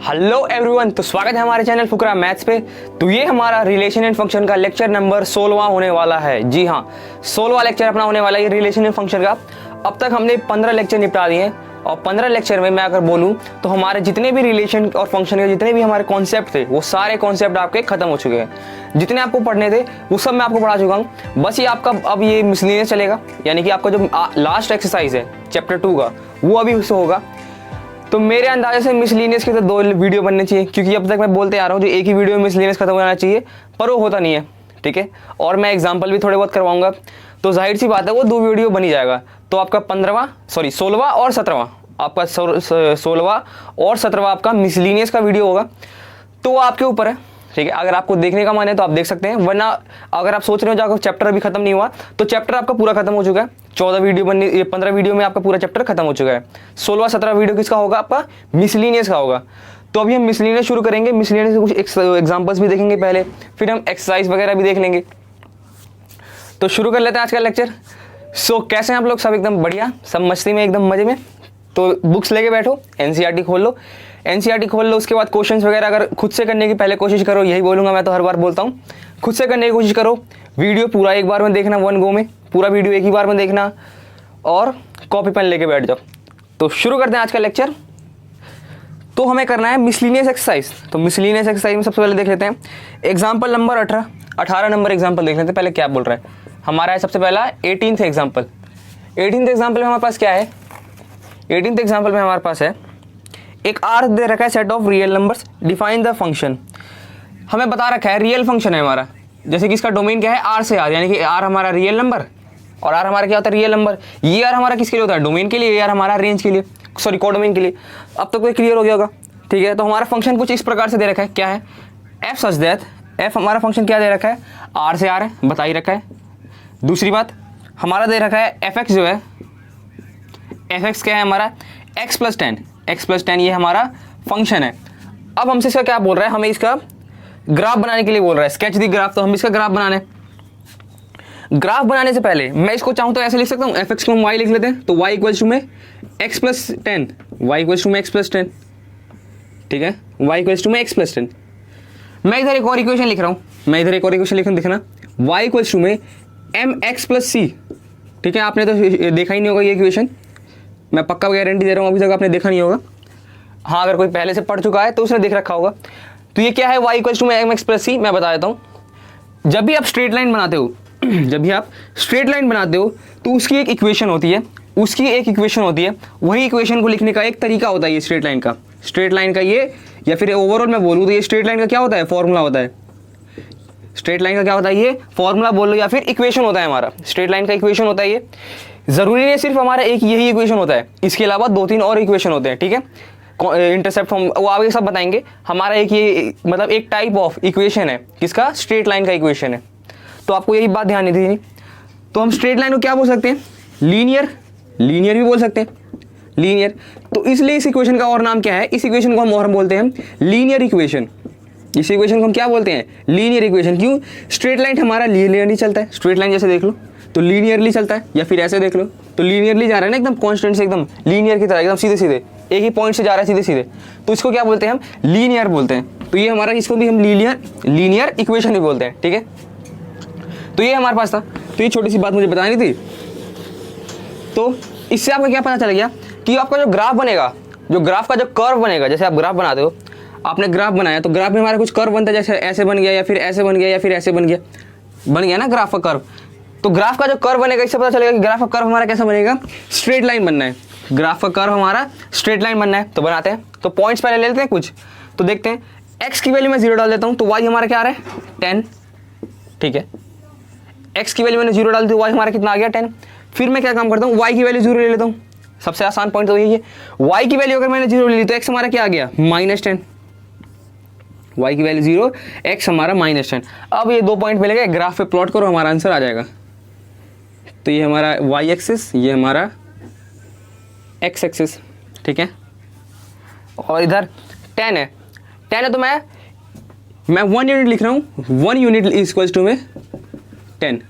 Hello everyone, तो स्वागत है हमारे चैनल फुकरा मैथ्स पे। तो ये हमारा रिलेशन एंड फंक्शन का लेक्चर नंबर 16वां होने वाला है। जी हाँ, 16वां लेक्चर अपना होने वाला है ये रिलेशन एंड फंक्शन का। अब तक हमने 15 लेक्चर निपटा दिए हैं और 15 लेक्चर में मैं अगर बोलूं तो हमारे जितने भी रिलेशन और फंक्शन के जितने भी हमारे कॉन्सेप्ट थे वो सारे कॉन्सेप्ट आपके खत्म हो चुके हैं। जितने आपको पढ़ने थे वो सब मैं आपको पढ़ा चुका हूँ। बस ये आपका अब ये मिसलिनियस चलेगा, यानी कि आपका जो लास्ट एक्सरसाइज है चैप्टर 2 का वो अभी उससे होगा। तो मेरे अंदाजे से मिसलिनियस की तो 2 वीडियो बनने चाहिए, क्योंकि अब तक मैं बोलते आ रहा हूँ जो एक ही वीडियो में मिसलिनियस खत्म होना चाहिए, पर वो होता नहीं है। ठीक है, और मैं एग्जांपल भी थोड़े बहुत करवाऊंगा, तो जाहिर सी बात है वो 2 वीडियो बन ही जाएगा। तो आपका 16वां और 17वां, आपका 16वां और 17वां आपका मिसलिनियस का वीडियो होगा। तो वो आपके ऊपर है। ठीक है, अगर आपको देखने का मन है तो आप देख सकते हैं, वरना अगर आप सोच रहे हो जो चैप्टर अभी खत्म नहीं हुआ तो चैप्टर आपका पूरा खत्म हो चुका है। 14 वीडियो बनने, ये 15 वीडियो में आपका पूरा चैप्टर खत्म हो चुका है। 16वां 17वां वीडियो किसका होगा? आपका मिसलिनियस का होगा। तो अभी हम मिसलिनियस शुरू करेंगे। मिसलिनियस के कुछ एग्जाम्पल्स भी देखेंगे पहले, फिर हम एक्सरसाइज वगैरह भी देख लेंगे। तो शुरू कर लेते हैं आज का लेक्चर। कैसे हैं आप लोग? सब एकदम बढ़िया, सब मस्ती में, एकदम मजे में। तो बुक्स लेके बैठो, एनसीईआरटी खोल लो। एनसीईआरटी खोल लो, उसके बाद क्वेश्चंस वगैरह अगर खुद से करने की पहले कोशिश करो। यही बोलूँगा मैं, तो हर बार बोलता हूँ, खुद से करने की कोशिश करो। वीडियो पूरा एक बार में देखना, 1 गो में पूरा वीडियो एक ही बार में देखना, और कॉपी पेन लेके बैठ जाओ। तो शुरू करते हैं आज का लेक्चर। तो हमें करना है मिसलिनियस एक्सरसाइज। तो मिसलिनियस एक्सरसाइज में सबसे पहले देख लेते हैं एग्जाम्पल नंबर 18 नंबर एग्जाम्पल देख लेते हैं। पहले क्या बोल रहा है हमारा है सबसे पहला 18th एग्जाम्पल। 18th एग्जाम्पल में हमारे पास क्या है? 18th एग्जाम्पल में हमारे पास है एक आर दे रखा है, set of real numbers, define the function. हमें बता रखा है रियल फंक्शन है हमारा, जैसे कि इसका डोमेन क्या है? आर से आर, यानी कि आर हमारा रियल नंबर और आर हमारा क्या होता है? Real number. ये आर हमारा किसके लिए होता है? डोमेन के लिए। ये आर हमारा रेंज के लिए, सॉरी कोडोमेन के लिए। अब तक कोई क्लियर हो गया होगा? ठीक है, तो हमारा फंक्शन कुछ इस प्रकार से दे रखा है। क्या है? एफ सच दैट, एफ हमारा फंक्शन क्या दे रखा है? आर से आर है, बता ही रखा है। दूसरी बात हमारा दे रखा है एफ एक्स जो है, एफ एक्स क्या है हमारा? एक्स प्लस 10 ये हमारा फंक्शन है। अब हमसे इसका क्या बोल रहा है? हमें इसका ग्राफ बनाने के लिए बोल रहा है, स्केच दी ग्राफ। तो हम इसका ग्राफ बनाने से पहले मैं इसको चाहूँ तो ऐसे लिख सकता हूँ, एफ एक्स को हम वाई लिख लेते हैं, तो वाई इक्वल्स टू में X plus 10, Y equals to में एक्स प्लस 10। ठीक है, वाई इक्वल्स टू में एक्स प्लस 10। मैं इधर एक और इक्वेशन लिख रहा हूँ, देखना, वाई इक्वल्स टू में एम एक्स प्लस सी। ठीक है, आपने तो देखा ही नहीं होगा ये इक्वेशन, मैं पक्का गारंटी दे रहा हूँ अभी तक आपने देखा नहीं होगा। हाँ, अगर कोई पहले से पढ़ चुका है तो उसने देख रखा होगा। तो ये क्या है? वाई इक्वल्स टू में एम एक्स प्लस सी। मैं बता देता हूँ, जब भी आप स्ट्रेट लाइन बनाते हो तो उसकी एक इक्वेशन होती है, वही इक्वेशन को लिखने का एक तरीका होता है ये स्ट्रेट लाइन का ये, या फिर ओवरऑल मैं बोलूँ तो ये स्ट्रेट लाइन का क्या होता है? फॉर्मूला होता है। स्ट्रेट लाइन का क्या होता है? ये फॉर्मूला बोल लो या फिर इक्वेशन होता है हमारा। स्ट्रेट लाइन का इक्वेशन होता है ये। जरूरी नहीं सिर्फ हमारा एक यही इक्वेशन होता है, इसके अलावा 2-3 और इक्वेशन होते हैं। ठीक है, इंटरसेप्ट हम वो आगे सब बताएंगे। हमारा एक ये मतलब एक टाइप ऑफ इक्वेशन है, किसका? स्ट्रेट लाइन का इक्वेशन है। तो आपको यही बात ध्यान नहीं दी। तो हम स्ट्रेट लाइन को क्या बोल सकते हैं? लीनियर भी बोल सकते हैं, लीनियर। तो इसलिए इस इक्वेशन का और नाम क्या है? इस इक्वेशन को हम और बोलते हैं लीनियर इक्वेशन। इस इक्वेशन को हम क्या बोलते हैं? Linear equation. क्यों? स्ट्रेट लाइन हमारा लीनियरली चलता है। स्ट्रेट लाइन जैसे देख लो तो लीनियरली चलता है, या फिर ऐसे देख लो तो लीनियरली जा रहा है ना, एकदम कांस्टेंट से, एकदम लीनियर की तरह, एकदम सीधे एक ही पॉइंट से जा रहा है सीधे। तो इसको क्या बोलते हैं? हम लीनियर बोलते हैं। तो ये हमारा, इसको भी हम लीनियर इक्वेशन भी बोलते हैं। ठीक है, तो ये हमारे पास था। तो ये छोटी सी बात मुझे बतानी थी। तो इससे आपको क्या पता चल गया कि आपका जो ग्राफ बनेगा, जो ग्राफ का जो कर्व बनेगा, जैसे आप ग्राफ बनाते हो, आपने ग्राफ बनाया तो ग्राफ में हमारा कुछ कर्व बनता है, जैसे ऐसे बन गया या फिर ऐसे बन गया या फिर ऐसे बन गया ना ग्राफ का कर्व। तो ग्राफ का जो कर्व बनेगा, इससे पता चलेगा कि ग्राफ का कर्व हमारा कैसा बनेगा? स्ट्रेट लाइन बनना है। ग्राफ का कर्व हमारा स्ट्रेट लाइन बनना है, तो बनाते हैं। तो पॉइंट्स पहले ले लेते हैं कुछ, तो देखते हैं। एक्स की वैल्यू में 0 डाल देता हूँ, तो वाई हमारा क्या आ रहा है? 10। ठीक है, एक्स की वैल्यू मैंने 0 डाल दी, वाई हमारा कितना आ गया? 10। फिर मैं क्या काम करता हूँ? वाई की वैल्यू 0 ले लेता हूँ। सबसे आसान पॉइंट तो यही है। वाई की वैल्यू अगर मैंने 0 ले ली तो एक्स हमारा क्या आ गया? -10। वाई की वैल्यू 0, एक्स हमारा -10। अब ये 2 पॉइंट मिलेगा, ग्राफ पे प्लॉट करो, हमारा आंसर आ जाएगा। तो ये हमारा वाई एक्सिस, ये हमारा एक्स एक्सिस। ठीक है, और इधर 10 है तो मैं 1 यूनिट लिख रहा हूँ। 1 यूनिट इक्वल्स टू में 10।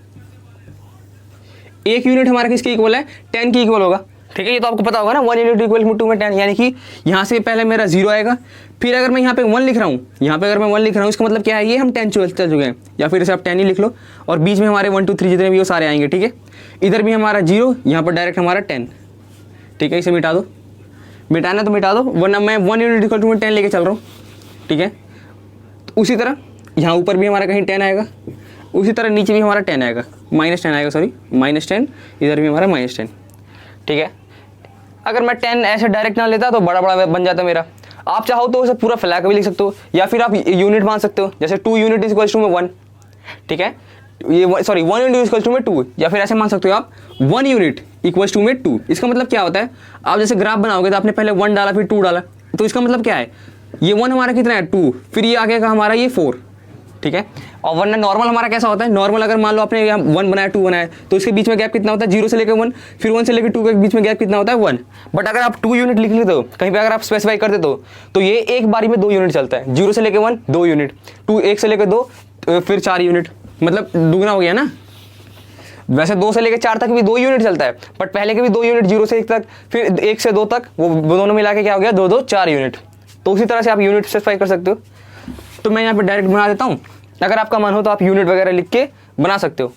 1 यूनिट हमारा किसके इक्वल है? 10 के इक्वल होगा। ठीक है, ये तो आपको पता होगा ना, 1 यूनिट इक्वल टू में 10, यानी कि यहाँ से पहले मेरा 0 आएगा, फिर अगर मैं यहाँ पे 1 लिख रहा हूँ, यहाँ पे अगर मैं 1 लिख रहा हूँ, इसका मतलब क्या है, ये हम 10 चल चुके हैं, या फिर इसे आप 10 ही लिख लो, और बीच में हमारे 1 2 3 जितने भी वो सारे आएंगे। ठीक है, इधर भी हमारा 0, यहाँ पर डायरेक्ट हमारा 10। ठीक है, इसे मिटा दो, मिटाना तो मिटा दो, वरना मैं 1 यूनिट इक्वल टू में 10 लेके चल रहा हूँ। ठीक है, तो उसी तरह यहाँ ऊपर भी हमारा कहीं 10 आएगा, उसी तरह नीचे भी हमारा 10 आएगा, -10 आएगा, सॉरी -10, इधर भी हमारा -10। ठीक है, अगर मैं 10 ऐसे डायरेक्ट ना लेता तो बड़ा बड़ा बन जाता मेरा। आप चाहो तो उसे पूरा फैला के भी लिख सकते हो, या फिर आप यूनिट मान सकते हो, जैसे 2 यूनिट इक्वल्स टू में 1। ठीक है, ये सॉरी 1 यूनिट इक्वल्स टू में 2, या फिर ऐसे मान सकते हो आप 1 यूनिट इक्वल्स टू में 2। इसका मतलब क्या होता है, आप जैसे ग्राफ बनाओगे तो आपने पहले 1 डाला फिर 2 डाला, तो इसका मतलब क्या है, ये 1 हमारा कितना है 2, फिर ये आगे का हमारा ये 4। ठीक है, और वरना नॉर्मल हमारा कैसा होता है, नॉर्मल अगर मान लो आपने यहाँ 1 बनाया 2 बनाया, तो इसके बीच में गैप कितना होता है, 0 से लेकर 1, फिर 1 से लेकर 2 के बीच में गैप कितना होता है 1। बट अगर आप 2 यूनिट लिख लेते हो कहीं पे, अगर आप स्पेसिफाई कर देते हो, तो ये एक बारी में 2 यूनिट चलता है, 0 से लेकर 1 2 यूनिट, 2 1 से लेकर 2 फिर 4 यूनिट, मतलब दुगना हो गया ना। वैसे 2 से लेकर 4 तक भी 2 यूनिट चलता है, बट पहले के भी 2 यूनिट, 0 से 1 तक, फिर 1 से 2 तक, वो दोनों मिला के क्या हो गया 2 2 4 यूनिट। तो उसी तरह से आप यूनिट स्पेसिफाई कर सकते हो। तो मैं यहाँ पे डायरेक्ट बना देता हूँ, अगर आपका मन हो तो आप यूनिट वगैरह लिख के बना सकते हो,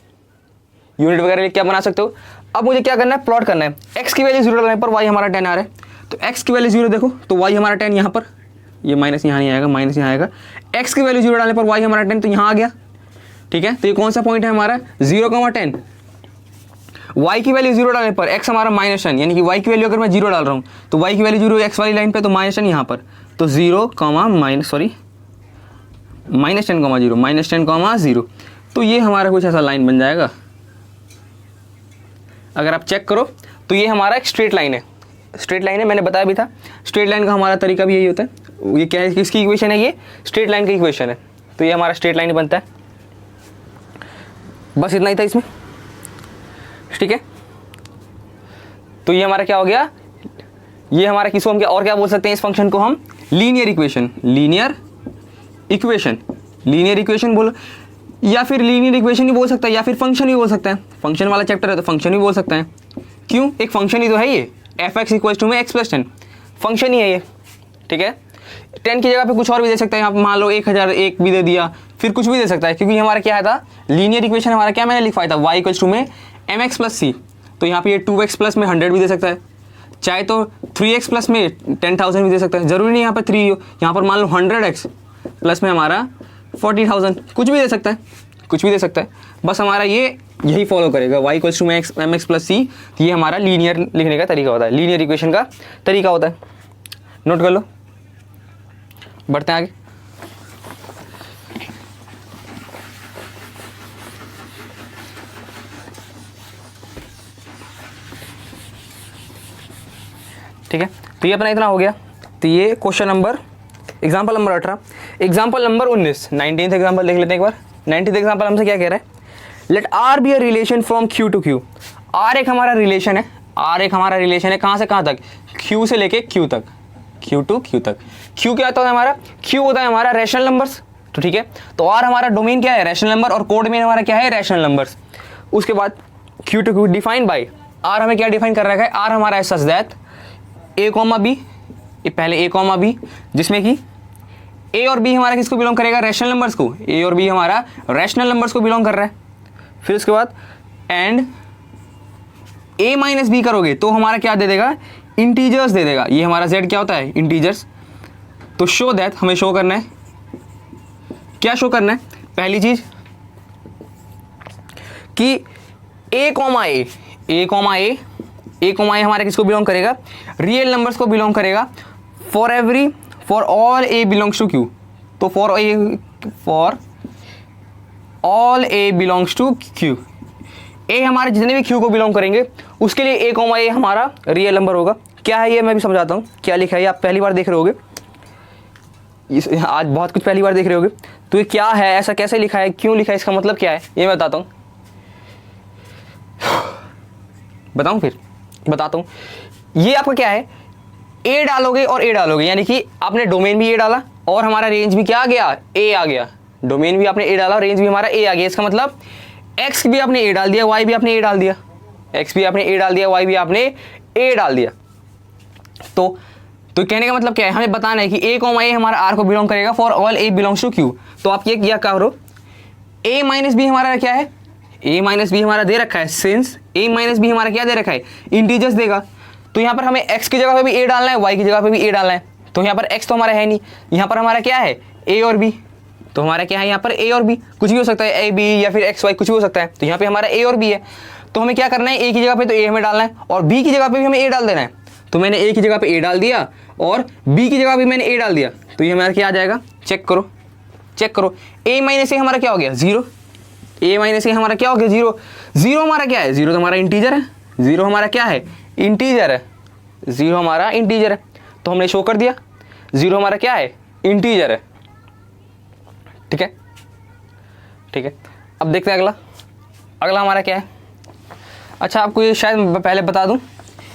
यूनिट वगैरह लिख के बना सकते हो। अब मुझे क्या करना है, प्लॉट करना है। x की वैल्यू 0 डालने पर y हमारा 10 आ रहा है, तो x की वैल्यू 0 देखो, तो y हमारा 10 यहाँ पर, ये माइनस यहाँ नहीं आएगा, माइनस यहाँ आएगा। x की वैल्यू 0 डालने पर y हमारा 10, तो यहाँ आ गया। ठीक है, तो ये कौन सा पॉइंट है हमारा 0,10। y की वैल्यू 0 डालने पर x हमारा -10, यानी कि y की वैल्यू अगर मैं 0 डाल रहा हूँ तो y की वैल्यू 0 x वाली लाइन पे, तो -10 यहाँ पर, तो 0, -10,0, -10,0, तो ये हमारा कुछ ऐसा लाइन बन जाएगा। अगर आप चेक करो तो ये हमारा एक स्ट्रेट लाइन है, स्ट्रेट लाइन है, मैंने बताया भी था। स्ट्रेट लाइन का हमारा तरीका भी यही होता है। ये क्या है, किसकी इक्वेशन है, ये स्ट्रेट लाइन की इक्वेशन है, तो ये हमारा स्ट्रेट लाइन बनता है। बस इतना ही था इसमें। ठीक है, तो ये हमारा क्या हो गया, ये हमारा किसको हम क्या और क्या बोल सकते हैं, इस फंक्शन को हम लीनियर इक्वेशन, लीनियर इक्वेशन बोलो, या फिर लीनियर इक्वेशन ही बोल सकता है, या फिर फंक्शन ही बोल सकता है। फंक्शन वाला चैप्टर है तो फंक्शन ही बोल सकता है। क्यों, एक फंक्शन ही तो है ये, f(x) इक्वल्स टू में x + 10 फंक्शन ही है ये। ठीक है, 10 की जगह पे कुछ और भी दे सकता है, यहाँ पे मान लो 1001 भी दे दिया, फिर कुछ भी दे सकता है, क्योंकि हमारा क्या था, लीनियर इक्वेशन हमारा क्या मैंने लिखवाया था, y इक्वल्स टू में mx + c, तो यहाँ पे ये 2x प्लस में 100 भी दे सकता है, चाहे तो 3x प्लस में 10,000 भी दे सकता है, जरूरी नहीं यहाँ पर 3 हो, यहाँ पर मान लो 100x प्लस में हमारा 40,000, कुछ भी दे सकता है, कुछ भी दे सकता है। बस हमारा ये यही फॉलो करेगा, y इक्वल्स टू में mx + c, तो ये हमारा लीनियर लिखने का तरीका होता है, लीनियर इक्वेशन का तरीका होता है। नोट कर लो, बढ़ते हैं आगे। ठीक है, तो ये अपना इतना हो गया। तो ये question number, example number 18। Example number 19, 19th example देख लेते हैं एक बार। 19th एग्जाम्पल हमसे क्या कह रहा है, let R be a relation from Q to Q. R एक हमारा रिलेशन है, आर एक हमारा रिलेशन है, कहाँ से कहाँ तक, क्यू से लेके क्यू तक, क्यू टू क्यू तक। क्यू क्या होता है हमारा, क्यू होता है हमारा रैशनल नंबर्स, तो ठीक है, तो आर हमारा डोमेन क्या है, रैशनल नंबर, और कोड में हमारा क्या है, रैशनल नंबर्स। उसके बाद Q to Q define by, R हमें क्या डिफाइन कर रखा है, आर हमारा such that A comma B, ये पहले ए कॉमा बी, जिसमें कि ए और बी हमारा किसको बिलोंग करेगा, रैशनल नंबर्स को, ए और बी हमारा रैशनल नंबर्स को बिलोंग कर रहा है। फिर उसके बाद एंड ए माइनस बी करोगे तो हमारा क्या दे देगा, इंटीजर्स दे देगा। ये हमारा जेड क्या होता है, इंटीजर्स। तो शो दैट, हमें शो करना है, क्या शो करना है, पहली चीज कि A comma A, A comma A, A comma A हमारे किसको बिलोंग करेगा, रियल नंबर्स को बिलोंग करेगा। For all A belongs to Q, तो for all A belongs to Q, A हमारे जितने भी क्यू को बिलोंग करेंगे उसके लिए ए कॉमा ए हमारा रियल नंबर होगा। क्या है ये, मैं भी समझाता हूँ क्या लिखा है, ये आप पहली बार देख रहे होगे, आज बहुत कुछ पहली बार देख रहे होगे। तो ये क्या है, ऐसा कैसे लिखा है, क्यों लिखा है, इसका मतलब क्या है, ये मैं बताता हूँ, बताता हूँ। ये आपका क्या है, ए डालोगे और ए डालोगे, यानी कि आपने डोमेन भी ए डाला और हमारा रेंज भी क्या आ गया, ए आ गया। डोमेन भी आपने ए डाला, रेंज भी हमारा ए आ गया। इसका मतलब एक्स भी आपने ए डाल दिया, वाई भी आपने ए डाल दिया, एक्स भी आपने ए डाल दिया, वाई भी आपने ए डाल दिया। तो कहने का मतलब क्या है, हमें बताना है कि ए कॉमा ए हमारा आर को बिलोंग करेगा for all A belongs to Q. तो आप ये क्या करो, ए माइनस बी हमारा क्या है, ए माइनस बी हमारा दे रखा है, सिंस ए माइनस बी हमारा क्या दे रखा है, इंटीजर्स देगा। तो यहाँ पर हमें x की जगह पे भी a डालना है, y की जगह पे भी a डालना है। तो यहाँ पर x तो हमारा है नहीं, यहाँ पर हमारा क्या है a और b। तो हमारा क्या है यहाँ पर a और b, कुछ भी हो सकता है, a b या फिर x y कुछ भी हो सकता है। तो यहाँ पे हमारा a और b है। तो हमें क्या करना है, a की जगह पे तो a हमें डालना है और b की जगह पे भी हमें a डाल देना है। तो मैंने a की जगह पे a डाल दिया और b की जगह भी मैंने a डाल दिया। तो ये हमारा क्या आ जाएगा, चेक करो a माइनस ए हमारा क्या हो गया, जीरो। a माइनस ए हमारा क्या हो गया, जीरो। जीरो हमारा क्या है, जीरो तो हमारा इंटीजर है, जीरो हमारा क्या है, इंटीजर है, जीरो हमारा इंटीजर है। तो हमने शो कर दिया जीरो हमारा क्या है, इंटीजर है। ठीक है, ठीक है। अब देखते हैं अगला हमारा क्या है। अच्छा, आपको ये शायद पहले बता दूं,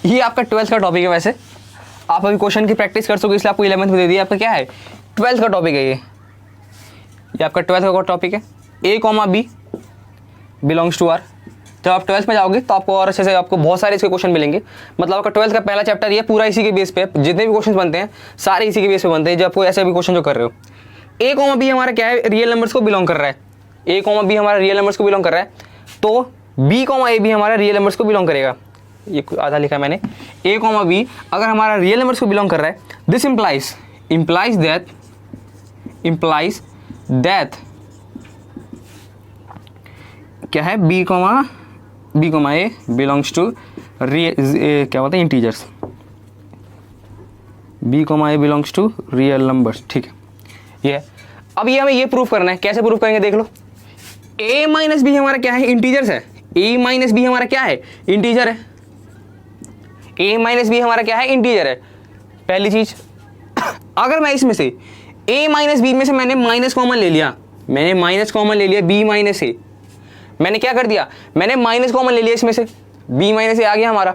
ये आपका 12th का टॉपिक है। वैसे आप अभी क्वेश्चन की प्रैक्टिस कर सकोगे, इसलिए आपको 11th में दे दिया। आपका क्या है, 12th का टॉपिक है। ये आपका 12th का टॉपिक है, A comma B belongs to R. जब आप 12th में जाओगे तो आपको और अच्छे से आपको बहुत सारे इसके क्वेश्चन मिलेंगे। मतलब आपका 12th का पहला चैप्टर ये पूरा इसी के बेस पे, जितने भी क्वेश्चन बनते हैं सारे इसी के बेस पे बनते हैं। जब आपको ऐसे भी क्वेश्चन जो कर रहे हो, ए कॉमा बी हमारा क्या है, रियल नंबर्स को बिलोंग कर रहा है। ए कॉमा बी हमारा रियल नंबर्स को बिलोंग कर रहा है, तो बी कॉमा ए भी हमारा रियल नंबर्स को बिलोंग करेगा। ये आधा लिखा है मैंने, ए कॉमा बी अगर हमारा रियल नंबर्स को बिलोंग कर रहा है, दिस इम्प्लाइज दैट क्या है, B comma A belongs to क्या बोलते हैं, integers. B comma A belongs to real numbers. ठीक है, ये अब ये हमें ये प्रूफ करना है। कैसे प्रूफ करेंगे, देख लो। a माइनस बी हमारा क्या है, इंटीजर्स है। a माइनस बी हमारा क्या है, इंटीजर है। a माइनस बी हमारा क्या है, इंटीजर है। पहली चीज, अगर मैं इसमें से a माइनस बी में से मैंने माइनस कॉमन ले लिया, b माइनस ए। मैंने क्या कर दिया, मैंने माइनस कॉमन ले लिया इसमें से, b माइनस ए आ गया हमारा।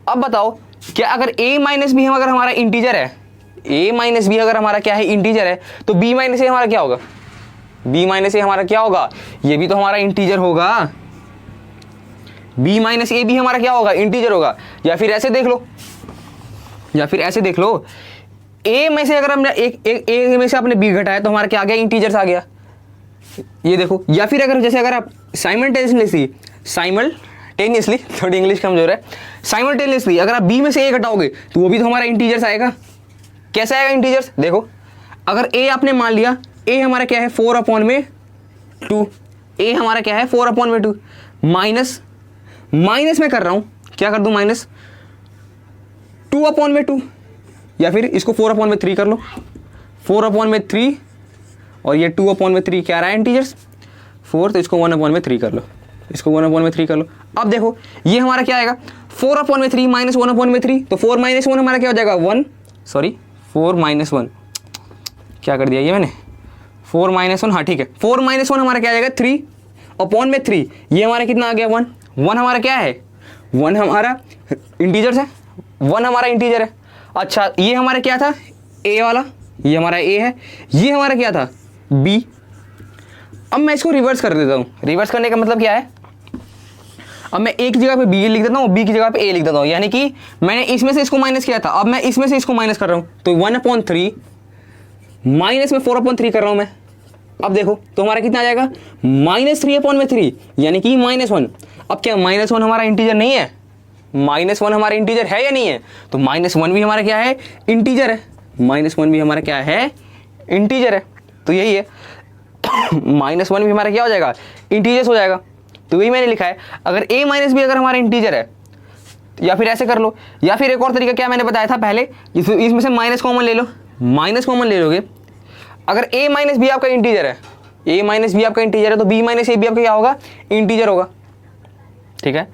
अब बताओ, क्या अगर a माइनस बी अगर हमारा इंटीजर है, a माइनस बी अगर हमारा क्या है, इंटीजर है, तो b माइनस ए हमारा क्या होगा, b माइनस ए हमारा क्या होगा, ये भी तो हमारा इंटीजर होगा। b माइनस ए भी हमारा क्या होगा, इंटीजर होगा। या फिर ऐसे देख लो, a में से अगर हमने एक a में से आपने b घटाया तो हमारा क्या आ गया, इंटीजर्स आ गया। ये देखो। या फिर अगर आप साइमल्टेनियसली थोड़ी इंग्लिश कमजोर है, साइमल्टेनियसली अगर आप b में से a घटाओगे तो वो भी तो हमारा इंटीजर्स आएगा। कैसा आएगा इंटीजर्स, देखो। अगर a आपने मान लिया, a हमारा क्या है 4/2, a हमारा क्या है 4/2, माइनस मैं कर रहा हूं, क्या कर दूं, माइनस 2/2, या फिर इसको 4/3 कर लो, 4/3 और ये 2/3 क्या आ रहा है, इंटीजर्स 4, तो इसको 1/3 कर लो, इसको 1/3 कर लो। अब देखो ये हमारा क्या आएगा, 4/3 माइनस 1/3, तो 4 माइनस 1 हमारा क्या हो जाएगा, 4 माइनस 1 क्या कर दिया ये मैंने, 4 माइनस 1, हाँ ठीक है। 4 माइनस 1 हमारा क्या आ जाएगा, 3/3। ये हमारा कितना आ गया, 1 हमारा क्या है, 1 हमारा इंटीजर्स है, 1 हमारा इंटीजर है। अच्छा, ये हमारा क्या था, a वाला, ये हमारा a है, ये हमारा क्या था, b। अब मैं इसको रिवर्स कर देता हूँ। रिवर्स करने का मतलब क्या है, अब मैं a की जगह पे b लिख देता हूँ, b की जगह पे a लिख देता हूँ। यानी कि मैंने इसमें से इसको माइनस किया था, अब मैं इसमें से इसको माइनस कर रहा हूँ, तो 1/3 माइनस में 4/3 कर रहा हूँ मैं। अब देखो तो हमारा कितना आ जाएगा, -3/3, यानी कि -1। अब क्या -1 हमारा इंटीजर नहीं है, -1 हमारा इंटीजर है या नहीं है, तो -1 भी हमारा क्या है, इंटीजर है। -1 भी हमारा क्या है, इंटीजर है। तो यही है, -1 भी हमारा क्या हो जाएगा, इंटीजर्स हो जाएगा। तो वही मैंने लिखा है, अगर a माइनस बी अगर हमारा इंटीजर है, या फिर ऐसे कर लो, या फिर एक और तरीका क्या मैंने बताया था पहले, इसमें से माइनस कॉमन ले लो, माइनस कॉमन ले लोगे। अगर a माइनस बी आपका इंटीजर है, a माइनस बी आपका इंटीजर है, तो b माइनस ए भी आपका क्या होगा, इंटीजर होगा। ठीक है।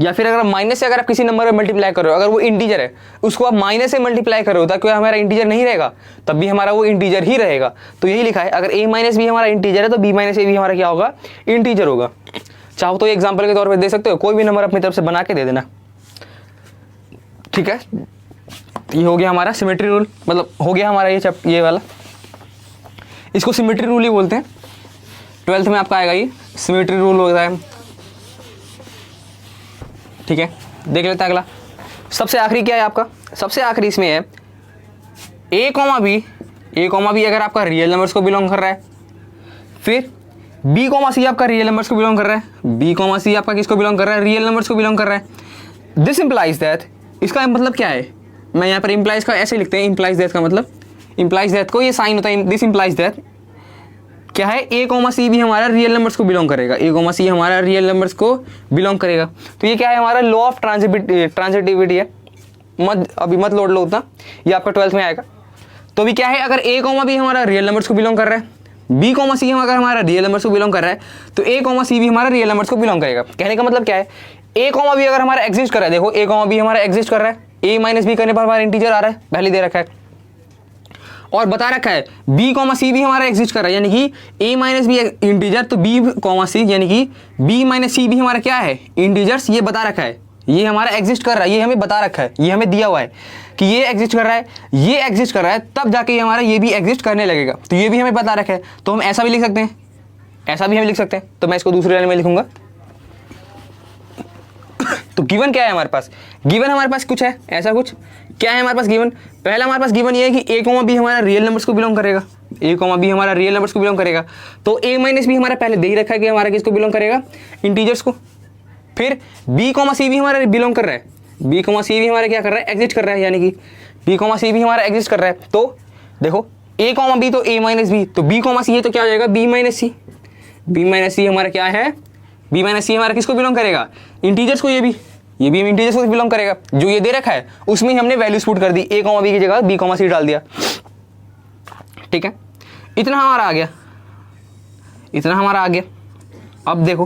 या फिर अगर माइनस से अगर आप किसी नंबर में मल्टीप्लाई कर रहे हो, अगर वो इंटीजर है, उसको आप माइनस से मल्टीप्लाई कर रहे हो ताकि हमारा इंटीजर नहीं रहेगा, तब भी हमारा वो इंटीजर ही रहेगा। तो यही लिखा है, अगर a माइनस बी हमारा इंटीजर है तो b माइनस ए भी हमारा क्या होगा, इंटीजर होगा। चाहो तो एग्जाम्पल के तौर पर दे सकते हो, कोई भी नंबर अपनी तरफ से बना के दे देना। ठीक है, ये हो गया हमारा सिमेट्री रूल, मतलब हो गया हमारा ये वाला, इसको सिमेट्री रूल ही बोलते हैं। 12th में आपका आएगा ये सिमेट्री रूल होता है। ठीक है, देख लेते हैं अगला। सबसे आखिरी क्या है आपका, सबसे आखिरी इसमें है ए कॉमा बी अगर आपका रियल नंबर्स को बिलोंग कर रहा है, फिर बी कॉमा सी आपका रियल नंबर्स को बिलोंग कर रहा है, बी कॉमा सी आपका किसको बिलोंग कर रहा है, रियल नंबर्स को बिलोंग कर रहा है। दिस इंप्लाइज दैट, इसका मतलब क्या है, मैं यहाँ पर इंप्लाइज का ऐसे लिखते हैं, इंप्लाइज दैट का मतलब, इंप्लाइज दैट को ये साइन होता है, दिस इंप्लाइज दैट क्या है, ए कॉमा सी भी हमारा रियल नंबर्स को बिलोंग करेगा, ए कॉमा सी हमारा रियल नंबर्स को बिलोंग करेगा। तो ये क्या है, हमारा लॉ ऑफ ट्रांजिटिविटी है, अभी मत लोड लो उतना, ये आपका 12th में आएगा। तो भी क्या है, अगर ए कॉमा बी हमारा रियल नंबर्स को बिलोंग कर रहा है, बी कॉमा सी अगर हमारा रियल नंबर्स को बिलोंग कर रहा है, तो ए कॉमा सी भी हमारा रियल नंबर्स को बिलोंग करेगा। कहने का मतलब क्या है, ए कॉमा बी अगर हमारा एग्जिस्ट कर रहा है, देखो ए कॉमा बी हमारा एग्जिस्ट कर रहा है, ए माइनस बी करने पर हमारा इंटीजर आ रहा है, पहले दे रखा है और बता रखा है बी कॉमा सी भी हमारा एग्जिस्ट कर रहा है, यानी कि ए माइनस बी इंटीजर, तो बी कॉमा सी यानी कि बी माइनस सी भी हमारा क्या है, इंटीजर्स, ये बता रखा है, ये हमारा एग्जिस्ट कर रहा है, ये हमें बता रखा है, ये हमें दिया हुआ है कि ये एग्जिस्ट कर रहा है, ये एग्जिस्ट कर रहा है, तब जाके ये हमारा ये भी एग्जिस्ट करने लगेगा। तो ये भी हमें बता रखा है, तो हम ऐसा भी लिख सकते हैं, ऐसा भी हम लिख सकते हैं। तो मैं इसको दूसरे लाइन में लिखूंगा। तो गिवन क्या है हमारे पास, गिवन हमारे पास कुछ है, ऐसा कुछ क्या है हमारे पास गिवन, पहला हमारे पास गिवन ये है कि ए कॉमा बी हमारा रियल नंबर्स को बिलोंग करेगा, ए कॉमा बी हमारा रियल नंबर्स को बिलोंग करेगा। तो ए माइनस बी हमारा पहले दे ही रखा है कि हमारा किसको बिलोंग करेगा, इंटीजर्स को। फिर बी कॉमा सी भी हमारा बिलोंग कर रहा है, बी कॉमा सी भी हमारा क्या कर रहा है, एग्जिस्ट कर रहा है, यानी कि बी कॉमा सी भी हमारा एग्जिस्ट कर रहा है। तो देखो ए कॉमा बी तो ए माइनस बी, तो बी कॉमा सी है तो क्या हो जाएगा, बी माइनस सी, बी माइनस सी हमारा क्या है, बी माइनस सी हमारा किसको बिलोंग करेगा, इंटीजर्स को। ये भी हम इंटीजर्स को बिलोंग करेगा, जो ये दे रखा है उसमें हमने वैल्यूज पुट कर दी, ए कॉमा बी की जगह बी कॉमा सी डाल दिया, ठीक है। इतना हमारा आ गया, इतना हमारा आ गया। अब देखो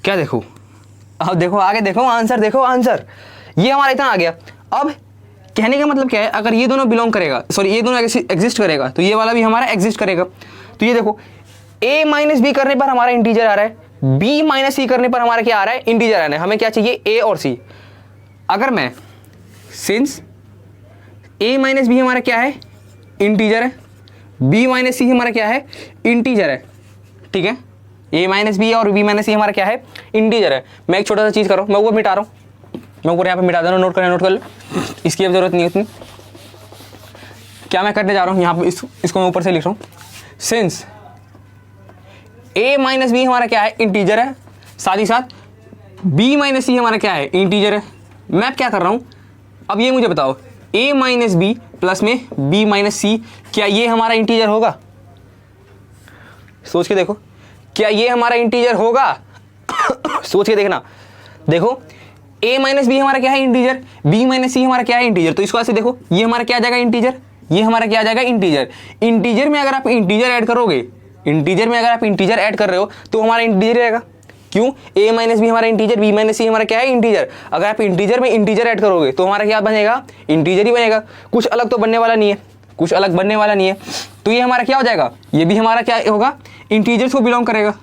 क्या, देखो अब देखो आगे, देखो आंसर, देखो आंसर, ये हमारा इतना आ गया। अब कहने का मतलब क्या है, अगर ये दोनों बिलोंग करेगा, सॉरी ये दोनों एग्जिस्ट करेगा, तो ये वाला भी हमारा एग्जिस्ट करेगा। तो ये देखो a माइनस बी करने पर हमारा इंटीजर आ रहा है, b माइनस सी करने पर हमारा क्या आ रहा है, इंटीजर आ रहा है। हमें क्या चाहिए, a और c। अगर मैं सिंस a माइनस बी हमारा क्या है, इंटीजर है, b माइनस सी हमारा क्या है, इंटीजर है, ठीक है। a माइनस बी और b माइनस सी हमारा क्या है, इंटीजर है। मैं एक छोटा सा चीज़ कर रहा हूँ, मैं ऊपर मिटा रहा हूँ, मैं ऊपर यहाँ पे मिटा दे रहा हूँ, नोट कर ले, इसकी अब जरूरत नहीं है उतनी। क्या मैं करने जा रहा हूँ यहाँ पे, इसको मैं ऊपर से लिख रहा हूँ, सिंस a माइनस बी हमारा क्या है, इंटीजर है, साथ ही साथ b माइनस सी हमारा क्या है, इंटीजर है। मैं क्या कर रहा हूँ, अब ये मुझे बताओ, a माइनस बी प्लस में b माइनस सी, क्या ये हमारा इंटीजर होगा, सोच के देखो, क्या ये हमारा इंटीजर होगा सोच के देखना। देखो a माइनस बी हमारा क्या है, इंटीजर, b माइनस सी हमारा क्या है, इंटीजर। तो इसको ऐसे देखो, ये हमारा क्या आ जाएगा, इंटीजर, ये हमारा क्या आ जाएगा, इंटीजर। इंटीजर में अगर आप इंटीजर ऐड करोगे, इंटीजर में अगर आप इंटीजर ऐड कर रहे हो तो हमारा इंटीजर रहेगा। क्यों, a माइनस बी हमारा इंटीजर, b माइनस सी हमारा क्या है, इंटीजर। अगर आप इंटीजर में इंटीजर ऐड करोगे तो हमारा क्या बनेगा, इंटीजर ही बनेगा, कुछ अलग तो बनने वाला नहीं है, कुछ अलग बनने वाला नहीं है। तो ये हमारा क्या हो जाएगा, ये भी हमारा क्या होगा, इंटीजर्स को बिलोंग करेगा,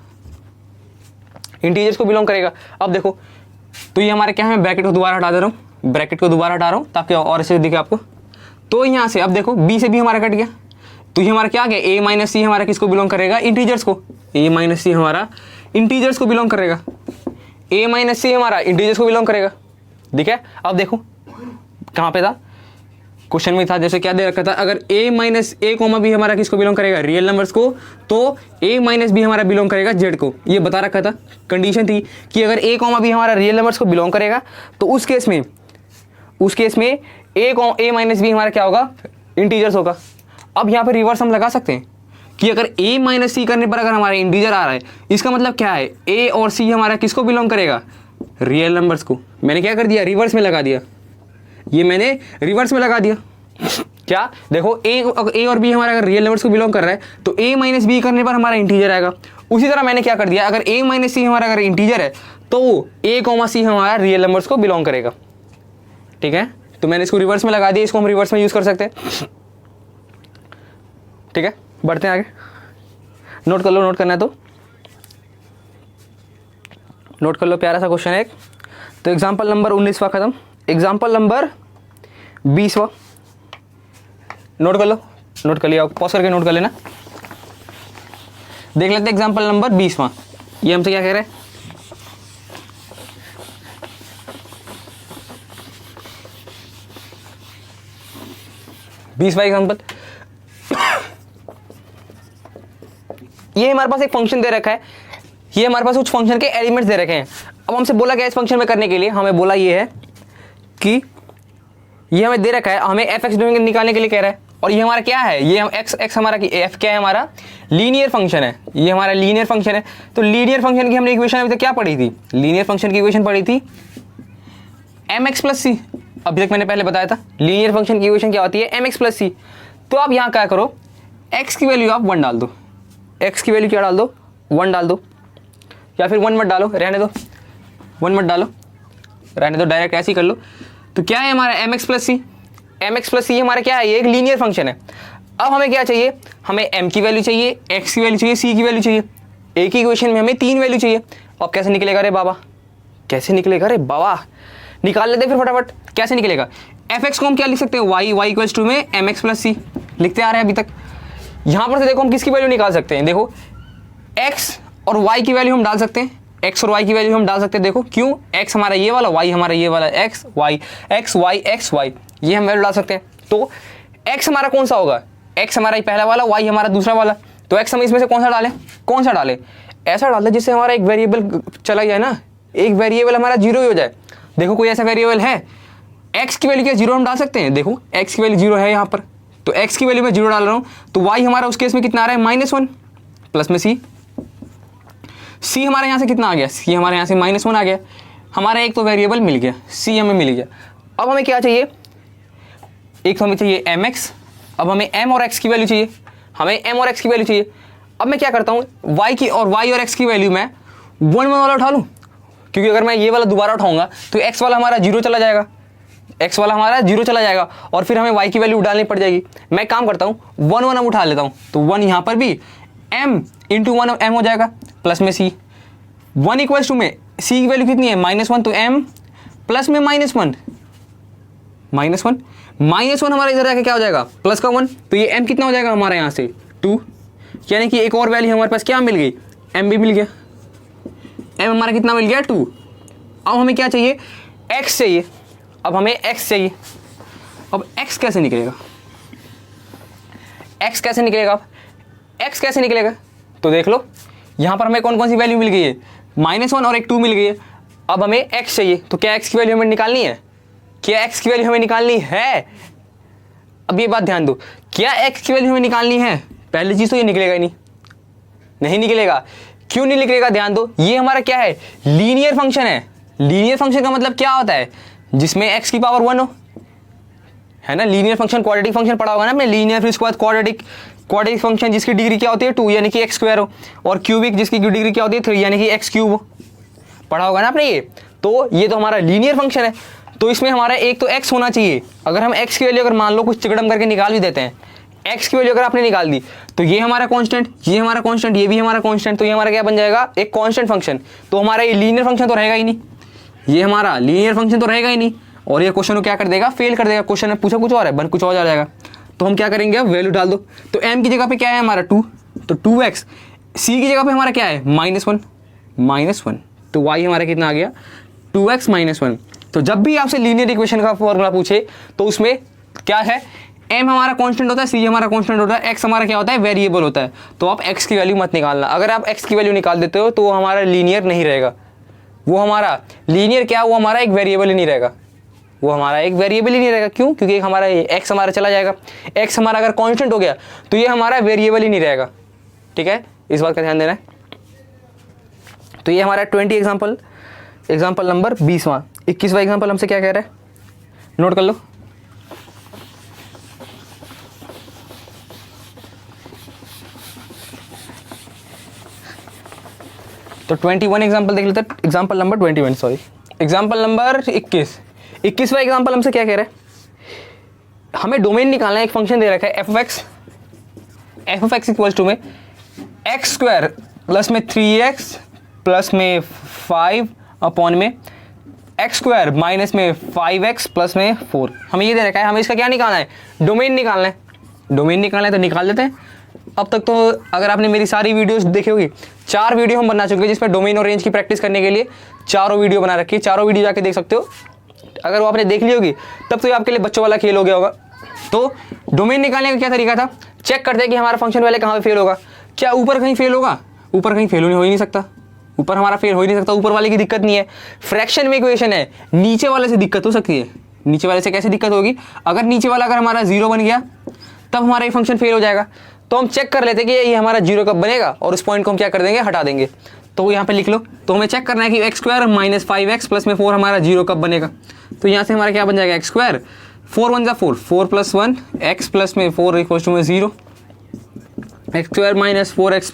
इंटीजर्स को बिलोंग करेगा। अब देखो तो ये हमारे क्या है, मैं ब्रैकेट को दोबारा हटा दे रहा हूँ, ब्रैकेट को दोबारा हटा रहा हूँ ताकि और अच्छे से दिखे आपको। तो यहाँ से अब देखो b से भी हमारा कट गया, तो ये हमारा क्या आ गया, a माइनस सी हमारा किसको बिलोंग करेगा, इंटीजर्स को। a माइनस सी हमारा इंटीजर्स को बिलोंग करेगा, a माइनस सी हमारा इंटीजर्स को बिलोंग करेगा, ठीक है। अब देखो कहाँ पे था, क्वेश्चन में था, जैसे क्या दे रखा था, अगर a minus a comma B हमारा किसको बिलोंग करेगा, रियल नंबर्स को, तो a माइनस बी हमारा बिलोंग करेगा z को। ये बता रखा था, कंडीशन थी कि अगर a कॉमा बी हमारा रियल नंबर्स को बिलोंग करेगा तो उस केस में a माइनस बी हमारा क्या होगा, इंटीजर्स होगा। अब यहाँ पे रिवर्स हम लगा सकते हैं कि अगर a माइनस सी करने पर अगर हमारा इंटीजर आ रहा है, इसका मतलब क्या है, a और c हमारा किसको बिलोंग करेगा, रियल नंबर्स को। मैंने क्या कर दिया, रिवर्स में लगा दिया, ये मैंने रिवर्स में लगा दिया। क्या देखो a और b हमारा अगर रियल नंबर्स को बिलोंग कर रहा है तो a माइनस बी करने पर हमारा इंटीजर आएगा। उसी तरह मैंने क्या कर दिया, अगर a माइनस सी हमारा अगर इंटीजर है तो a कॉमा सी हमारा रियल नंबर्स को बिलोंग करेगा, ठीक है। तो मैंने इसको रिवर्स में लगा दिया, इसको हम रिवर्स में यूज कर सकते हैं, ठीक है। बढ़ते हैं आगे, नोट कर लो, नोट करना है तो नोट कर लो, प्यारा सा क्वेश्चन है एक। तो एग्जाम्पल नंबर 19वां खत्म, एग्जाम्पल नंबर 20वां नोट कर लो, नोट कर लिया, पॉज करके नोट कर लेना। देख लेते हैं एग्जाम्पल नंबर 20वां, ये हमसे क्या कह रहे हैं, 20वां एग्जाम्पल, ये हमारे पास एक फंक्शन दे रखा है, ये हमारे पास कुछ फंक्शन के एलिमेंट्स दे रखे हैं। अब हमसे बोला गया इस फंक्शन में करने के लिए, हमें बोला ये है कि ये हमें दे रखा है, हमें एफ एक्स निकालने के लिए कह रहा है, और ये हमारा क्या है, ये हम एक्स हमारा एफ क्या है, हमारा लीनियर फंक्शन है, ये हमारा लीनियर फंक्शन है। तो लीनियर फंक्शन की हमने इक्वेशन अभी तक क्या पढ़ी थी, लीनियर फंक्शन की इक्वेशन पढ़ी थी एम एक्स प्लस सी। अभी तक मैंने पहले बताया था लीनियर फंक्शन की इक्वेशन क्या होती है, एम एक्स प्लस सी। तो आप यहाँ क्या करो, एक्स की वैल्यू आप 1 डाल दो, एक्स की वैल्यू क्या डाल दो, 1 डाल दो, या फिर 1 मत डालो, रहने दो, 1 मत डालो, रहने दो, डायरेक्ट ऐसे ही कर लो। तो क्या है हमारा एम एक्स प्लस सी, एम एक्स प्लस सी हमारा क्या है, ये एक लीनियर फंक्शन है। अब हमें क्या चाहिए, हमें m की वैल्यू चाहिए, x की वैल्यू चाहिए, c की वैल्यू चाहिए। एक ही इक्वेशन में हमें 3 वैल्यू चाहिए। अब कैसे निकलेगा रे बाबा, कैसे निकलेगा रे बाबा, निकाल लेते फिर फटाफट। कैसे निकलेगा, एफ एक्स को हम क्या लिख सकते हैं, y इक्वल्स टू में एम एक्स प्लस सी लिखते आ रहे हैं अभी तक। यहाँ पर से देखो हम किसकी वैल्यू निकाल सकते हैं, देखो x और y की वैल्यू हम डाल सकते हैं, x और y की वैल्यू हम डाल सकते हैं। देखो क्यों, x हमारा ये वाला, y हमारा ये वाला, x y ये हम वैल्यू डाल सकते हैं। तो x हमारा कौन सा होगा, x हमारा पहला वाला, y हमारा दूसरा वाला। तो x हम इसमें से कौन सा डालें, कौन सा डालें, ऐसा डाल दे जिससे हमारा एक वेरिएबल चला जाए ना, एक वेरिएबल हमारा जीरो ही हो जाए। देखो कोई ऐसा वेरिएबल है, x की वैल्यू क्या जीरो हम डाल सकते हैं, देखो x की वैल्यू जीरो है यहाँ पर, तो x की वैल्यू मैं जीरो डाल रहा हूँ। तो y हमारा उस केस में कितना आ रहा है, -1 प्लस में c हमारे यहाँ से कितना आ गया, c हमारे यहाँ से -1 आ गया। हमारा एक तो वेरिएबल मिल गया, c हमें मिल गया। अब हमें क्या चाहिए, एक तो हमें चाहिए mx, अब हमें m और x की वैल्यू चाहिए, हमें m और x की वैल्यू चाहिए। अब मैं क्या करता हूँ, y की और y और x की वैल्यू मैं 1 वाला उठा लूँ, क्योंकि अगर मैं ये वाला दोबारा उठाऊंगा तो x वाला हमारा जीरो चला जाएगा, x वाला हमारा जीरो चला जाएगा, और फिर हमें y की वैल्यू डालनी पड़ जाएगी। मैं काम करता हूँ 1 उठा लेता हूँ, तो 1 यहाँ पर भी m इंटू 1 m हो जाएगा, प्लस में c 1 इक्वल्स टू में c की वैल्यू कितनी है, -1, तो m प्लस में -1 हमारा इधर आके क्या हो जाएगा, प्लस का 1, तो ये m कितना हो जाएगा हमारे यहाँ से 2, यानी कि एक और वैल्यू हमारे पास क्या मिल गई, m भी मिल गया, m हमारा कितना मिल गया 2। अब हमें क्या चाहिए, x चाहिए, अब हमें x चाहिए। अब x कैसे निकलेगा, x कैसे निकलेगा, अब x कैसे निकलेगा, तो देख लो यहाँ पर हमें कौन कौन सी वैल्यू मिल गई है, -1 और एक 2 मिल गई है। अब हमें x चाहिए, तो क्या x की वैल्यू हमें निकालनी है, क्या x की वैल्यू हमें निकालनी है। अब ये बात ध्यान दो, क्या x की वैल्यू हमें निकालनी है, पहली चीज तो ये निकलेगा ही नहीं निकलेगा। क्यों नहीं निकलेगा, ध्यान दो, ये हमारा क्या है, लीनियर फंक्शन है। लीनियर फंक्शन का मतलब क्या होता है, जिसमें x की पावर 1 हो, है ना। लीनियर फंक्शन क्वाड्रेटिक फंक्शन पढ़ा होगा ना आपने, लीनियर फिर उसके बाद क्वाड्रेटिक फंक्शन जिसकी डिग्री क्या होती है 2 यानी कि x स्क्वायर हो, और क्यूबिक जिसकी डिग्री क्या होती है 3 यानी कि x क्यूब हो, पढ़ा होगा ना आपने ये। तो ये तो हमारा लीनियर फंक्शन है, तो इसमें हमारा एक तो x होना चाहिए। अगर हम x की वैल्यू अगर मान लो कुछ चिकड़म करके निकाल भी देते हैं, x की वैल्यू अगर आपने निकाल दी, तो ये हमारा कांस्टेंट, ये हमारा कांस्टेंट, ये भी हमारा कांस्टेंट, तो ये हमारा क्या बन जाएगा, एक कांस्टेंट फंक्शन। तो हमारा ये लीनियर फंक्शन तो रहेगा ही नहीं, ये हमारा लीनियर फंक्शन तो रहेगा ही नहीं, और ये क्वेश्चन को क्या कर देगा, फेल कर देगा। क्वेश्चन में पूछा कुछ और है, बन कुछ और जा जाएगा। तो हम क्या करेंगे, अब वैल्यू डाल दो। तो m की जगह पे क्या है हमारा 2, तो 2x, c की जगह पे हमारा क्या है -1, तो y हमारा कितना आ गया 2x -1। तो जब भी आपसे लीनियर इक्वेशन का फॉर्मूला पूछे तो उसमें क्या है, m हमारा कांस्टेंट होता है, c हमारा कांस्टेंट होता है, x हमारा क्या होता है, वेरिएबल होता है। तो आप x की वैल्यू मत निकालना, अगर आप x की वैल्यू निकाल देते हो तो वो हमारा लीनियर नहीं रहेगा। वो हमारा लीनियर क्या, वो हमारा एक वेरिएबल ही नहीं रहेगा, वो हमारा एक वेरिएबल ही नहीं रहेगा। क्यों, क्योंकि हमारा x हमारा चला जाएगा, x हमारा अगर कांस्टेंट हो गया तो ये हमारा वेरिएबल ही नहीं रहेगा। ठीक है, इस बात का ध्यान देना है। तो ये हमारा 20 एग्जाम्पल नंबर 20वां। 21वां एग्जाम्पल हमसे क्या कह रहा है, नोट कर लो। तो 21 एग्जाम्पल देख लेते हैं, example number 21, sorry example number 21वां एग्जाम्पल हमसे क्या कह रहा है, हमें डोमेन निकालना है। एक फंक्शन दे रखा है f of x equals to में x स्क्वायर प्लस में 3x प्लस में 5 अपॉन में x स्क्वायर माइनस में 5x प्लस में 4। हमें ये दे रखा है, हमें इसका क्या निकालना है, डोमेन निकालना है। डोमेन निकालना है तो निकाल लेते हैं। अब तक तो अगर आपने मेरी सारी वीडियोस देखी होगी, 4 वीडियो हम बना चुके हैं जिसमें डोमेन और रेंज की प्रैक्टिस करने के लिए 4 वीडियो बना रखी है। 4 वीडियो जाके देख सकते हो, अगर वो आपने देख ली होगी तब तो ये आपके लिए बच्चों वाला खेल हो गया होगा। तो डोमेन निकालने का क्या तरीका था, चेक करते हैं कि हमारा फंक्शन पहले कहाँ पे फेल होगा। क्या ऊपर कहीं फेल होगा? ऊपर कहीं फेल हो ही नहीं सकता, ऊपर हमारा फेल हो ही नहीं सकता, ऊपर वाले की दिक्कत नहीं है। फ्रैक्शन में इक्वेशन है, नीचे वाले से दिक्कत हो सकती है। नीचे वाले से कैसे दिक्कत होगी? अगर नीचे वाला अगर हमारा 0 बन गया तब हमारा ये फंक्शन फेल हो जाएगा। तो हम चेक कर लेते हैं कि ये हमारा 0 कब बनेगा और उस पॉइंट को हम क्या कर देंगे, हटा देंगे। तो यहाँ पे लिख लो। तो हमें चेक करना है कि x² माइनस 5x प्लस में 4 हमारा 0 कब बनेगा। तो यहाँ से हमारा क्या बन जाएगा, x², 4 1 4, 4 + 1 x प्लस में 4 = 0, x² minus 4x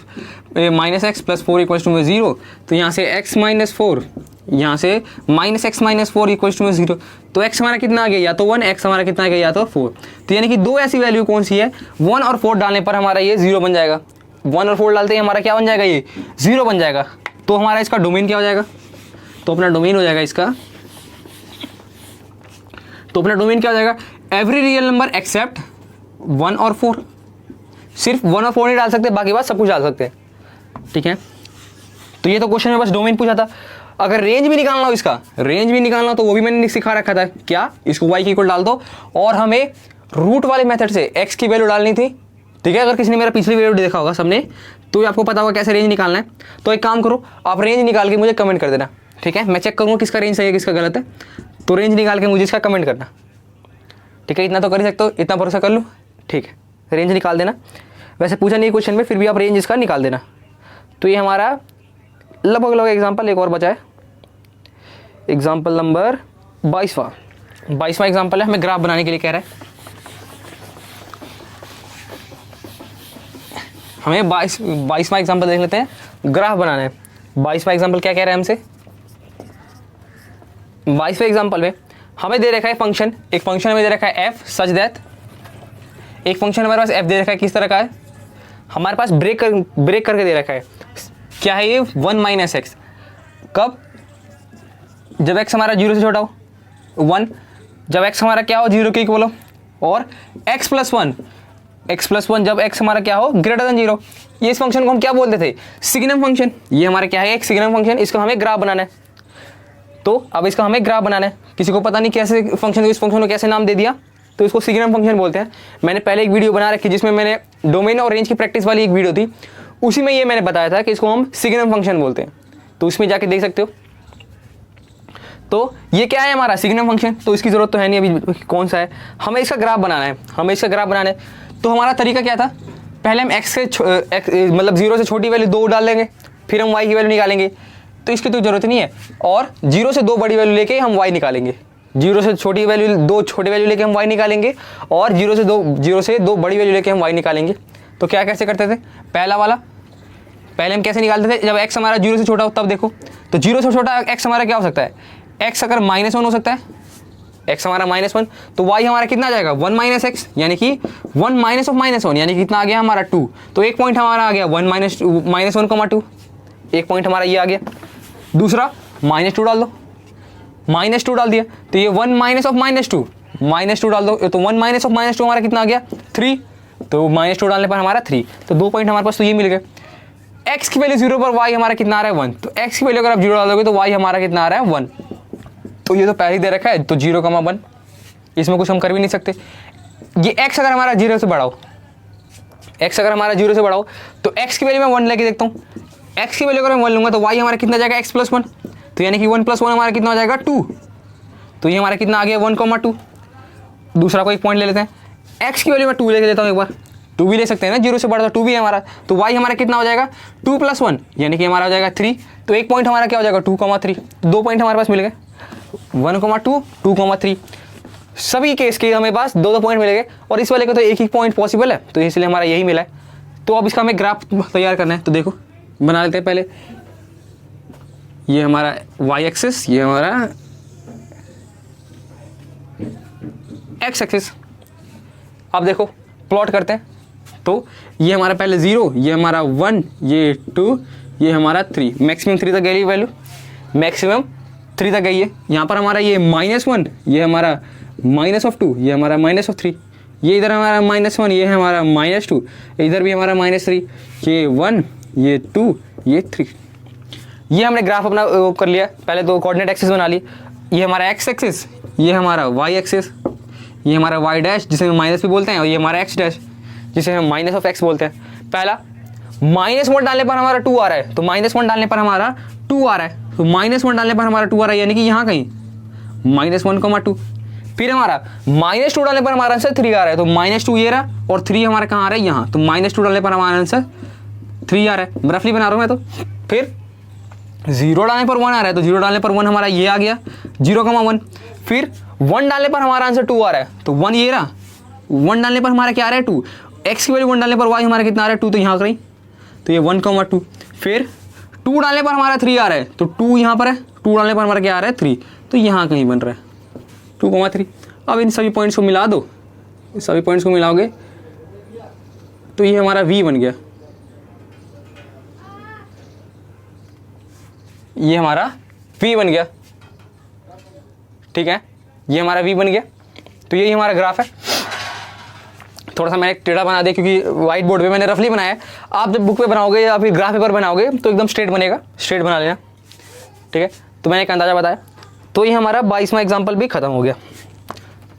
minus x plus 4 = 0। तो यहाँ से x माइनस 4, यहाँ से माइनस x माइनस 4 = 0। तो x हमारा कितना आ गया, या तो 1, x हमारा कितना आ गया, या तो 4। तो यानी कि दो ऐसी वैल्यू कौन सी है, 1 और 4 डालने पर हमारा ये 0 बन जाएगा। 1 और 4 डालते ही हमारा क्या बन जाएगा, ये 0 बन जाएगा। तो हमारा इसका डोमेन क्या हो जाएगा, तो अपना डोमेन हो जाएगा इसका, तो अपना डोमेन क्या हो जाएगा, एवरी रियल नंबर एक्सेप्ट 1 और 4। सिर्फ 1 और 4 नहीं डाल सकते, बाकी बात सब कुछ डाल सकते हैं। ठीक है, तो ये तो क्वेश्चन में बस डोमेन पूछा था। अगर रेंज भी निकालना हो, इसका रेंज भी निकालना हो तो वो भी मैंने सिखा रखा था। क्या, इसको y की इक्वल डाल दो और हमें रूट वाले मेथड से x की वैल्यू डालनी थी। ठीक है, अगर किसी ने मेरा पिछली वीडियो देखा होगा सबने, तो आपको पता होगा कैसे रेंज निकालना है। तो एक काम करो, आप रेंज निकाल के मुझे कमेंट कर देना। ठीक है, मैं चेक करूँगा किसका रेंज सही है किसका गलत है। तो रेंज निकाल के मुझे इसका कमेंट करना। ठीक है, इतना तो कर ही सकते हो, इतना भरोसा कर लो। ठीक है, रेंज निकाल देना। वैसे पूछा नहीं क्वेश्चन में, फिर भी आप रेंज इसका निकाल देना। तो ये हमारा लगभग एग्जाम्पल एक और बचा है, एग्जाम्पल नंबर 22वां एग्जाम्पल है। हमें ग्राफ बनाने के लिए कह रहा है, हमें 22वां एग्जाम्पल देख लेते हैं, ग्राफ बनाना है। 22वां एग्जाम्पल क्या कह रहा है हमसे, 22वें एग्जाम्पल में हमें दे रखा है फंक्शन, एक फंक्शन हमें दे रखा है f सच दैट, एक फंक्शन हमारे पास f दे रखा है, किस तरह का है, हमारे पास ब्रेक करके दे रखा है। क्या है ये, 1 - x। कब, जब x हमारा 0 से छोटा हो, 1, जब x हमारा क्या हो, 0 के इक्वल हो, और x + 1 जब x हमारा क्या हो, ग्रेटर देन 0। ये इस फंक्शन को हम क्या बोलते थे, सिग्नम फंक्शन। ये हमारा क्या है, एक सिग्नम फंक्शन। इसको हमें ग्राफ बनाना है। तो अब इसका हमें ग्राफ बनाना है। किसी को पता नहीं कैसे फंक्शन, इस फंक्शन को कैसे नाम दे दिया, तो इसको सिग्नम फंक्शन बोलते हैं। मैंने पहले एक वीडियो बना रखी जिसमें मैंने डोमेन और रेंज की प्रैक्टिस वाली एक वीडियो थी, उसी में ये मैंने बताया था कि इसको हम सिग्नम फंक्शन बोलते हैं। तो उसमें जाके देख सकते हो। तो ये क्या है, हमारा सिग्नम फंक्शन। तो इसकी जरूरत तो है नहीं अभी, कौन सा है, हमें इसका ग्राफ बनाना है। तो हमारा तरीका क्या था, पहले हम x से मतलब 0 से छोटी वैल्यू 2 डाल लेंगे, फिर हम y की वैल्यू निकालेंगे। तो इसकी तो जरूरत नहीं है, और 0 से 2 बड़ी वैल्यू लेके हम y निकालेंगे। 0 से छोटी वैल्यू 2 छोटी वैल्यू लेके हम y निकालेंगे, और 0 से 2 बड़ी वैल्यू लेके हम y निकालेंगे। तो क्या कैसे करते थे, पहला वाला पहले हम कैसे निकालते थे, जब x हमारा 0 से छोटा हो तब देखो। तो 0 से छोटा x हमारा क्या हो सकता है, x अगर -1 हो सकता है, x हमारा -1, तो y हमारा कितना आ जाएगा, 1 - x, यानी कि 1 - -1, यानी कि कितना आ गया हमारा 2। तो एक पॉइंट हमारा आ गया 1 - 1, 2, एक पॉइंट हमारा ये आ गया। दूसरा -2 डाल दो, -2 डाल दिया, तो ये 1 - -2, -2 डाल दो, तो 1 - -2 हमारा कितना आ गया, 3। तो -2 डालने पर हमारा 3, तो 2 पॉइंट हमारे पास तो ये मिल गए। x की वैल्यू 0 पर y हमारा कितना आ रहा है, 1। तो x की वैल्यू अगर आप 0 डालोगे तो y हमारा कितना आ रहा है, 1। तो ये तो पहले ही दे रखा है, तो 0, 1, इसमें कुछ हम कर भी नहीं सकते। ये x अगर हमारा 0 से बढ़ाओ, x अगर हमारा 0 से बढ़ाओ, तो x की वैल्यू मैं 1 लेके देखता हूँ। x की वैल्यू अगर मैं 1 लूँगा तो y हमारा कितना जाएगा, x + 1। तो यानी कि 1 + 1 हमारा कितना हो जाएगा, 2। तो ये हमारा कितना आ गया, 1, 2। दूसरा कोई पॉइंट ले लेते हैं, x की वैल्यू मैं 2 लेके देता हूँ एक बार। 2 भी ले सकते हैं ना, 0 से बढ़ा तो 2 भी है हमारा। तो y हमारा कितना हो जाएगा, 2 + 1, यानी कि हमारा हो जाएगा 3। तो एक पॉइंट हमारा क्या हो जाएगा, 2, 3। 2 पॉइंट हमारे पास मिल गए, 1, 2, 2, 3। सभी केस के हमें पास 2 पॉइंट मिलेंगे, और इस वाले का तो एक ही पॉइंट पॉसिबल है, तो इसलिए हमारा यही मिला है। तो अब इसका हमें ग्राफ तैयार करना है। तो देखो बना लेते हैं पहले, ये हमारा y एक्सिस, ये हमारा x एक्सिस। अब देखो प्लॉट करते हैं। तो ये हमारा पहले 0, ये हमारा 1, ये 2, ये हमारा 3, मैक्सिमम 3 तक गई वैल्यू, मैक्सिमम 3 तक गई है। यहाँ पर हमारा ये -1, ये हमारा -2, ये हमारा -3, ये इधर हमारा -1, ये है हमारा -2, इधर भी हमारा -3, ये 1, ये 2, ये 3। ये हमने ग्राफ अपना कर लिया। पहले तो कोऑर्डिनेट एक्सिस बना ली, ये हमारा x एक्सिस, ये हमारा y एक्सिस, ये हमारा वाई डैश जिसे हम माइनस भी बोलते हैं, और ये हमारा एक्स डैश जिसे हम माइनस ऑफ एक्स बोलते हैं। पहला -1 डालने पर हमारा 2 आ रहा है, तो -1 डालने पर हमारा 2 आ रहा है, तो -1 डालने पर हमारा 2 आ रहा है, यानी कि यहाँ कहीं -1,2। फिर हमारा -2 डालने पर हमारा आंसर 3 आ रहा है, तो -2 ये रहा, और 3 हमारा कहाँ आ रहा है यहाँ, तो -2 डालने पर हमारा आंसर 3 आ रहा है, रफली बना रहा हूँ मैं। तो फिर 0 डालने पर 1 आ रहा है, तो 0 डालने पर 1 हमारा ये आ गया 0,1। फिर 1 डालने पर हमारा आंसर 2 आ रहा है, तो 1 ये रहा, 1 डालने पर हमारा क्या आ रहा है 2, एक्स की वैल्यू 1 डालने पर वाई हमारा कितना आ रहा है 2, तो यहाँ कहीं, तो ये 1,2। फिर 2 डालने पर हमारा 3 आ रहा है, तो 2 यहाँ पर है, 2 डालने पर हमारा क्या आ रहा है 3, तो यहाँ कहीं बन रहा है 2,3। अब इन सभी पॉइंट्स को मिला दो, इस सभी पॉइंट्स को मिलाओगे तो ये हमारा v बन गया, ये हमारा v बन गया, ठीक है, ये हमारा v बन गया। तो यही हमारा ग्राफ है। थोड़ा सा मैंने टेढ़ा बना दिया क्योंकि व्हाइट बोर्ड पे मैंने रफली बनाया है। आप जब बुक पे बनाओगे या फिर ग्राफ पेपर बनाओगे तो एकदम स्ट्रेट बनेगा, स्ट्रेट बना लेना, ठीक है। तो मैंने एक अंदाजा बताया। तो ये हमारा 22वां एग्जाम्पल भी खत्म हो गया।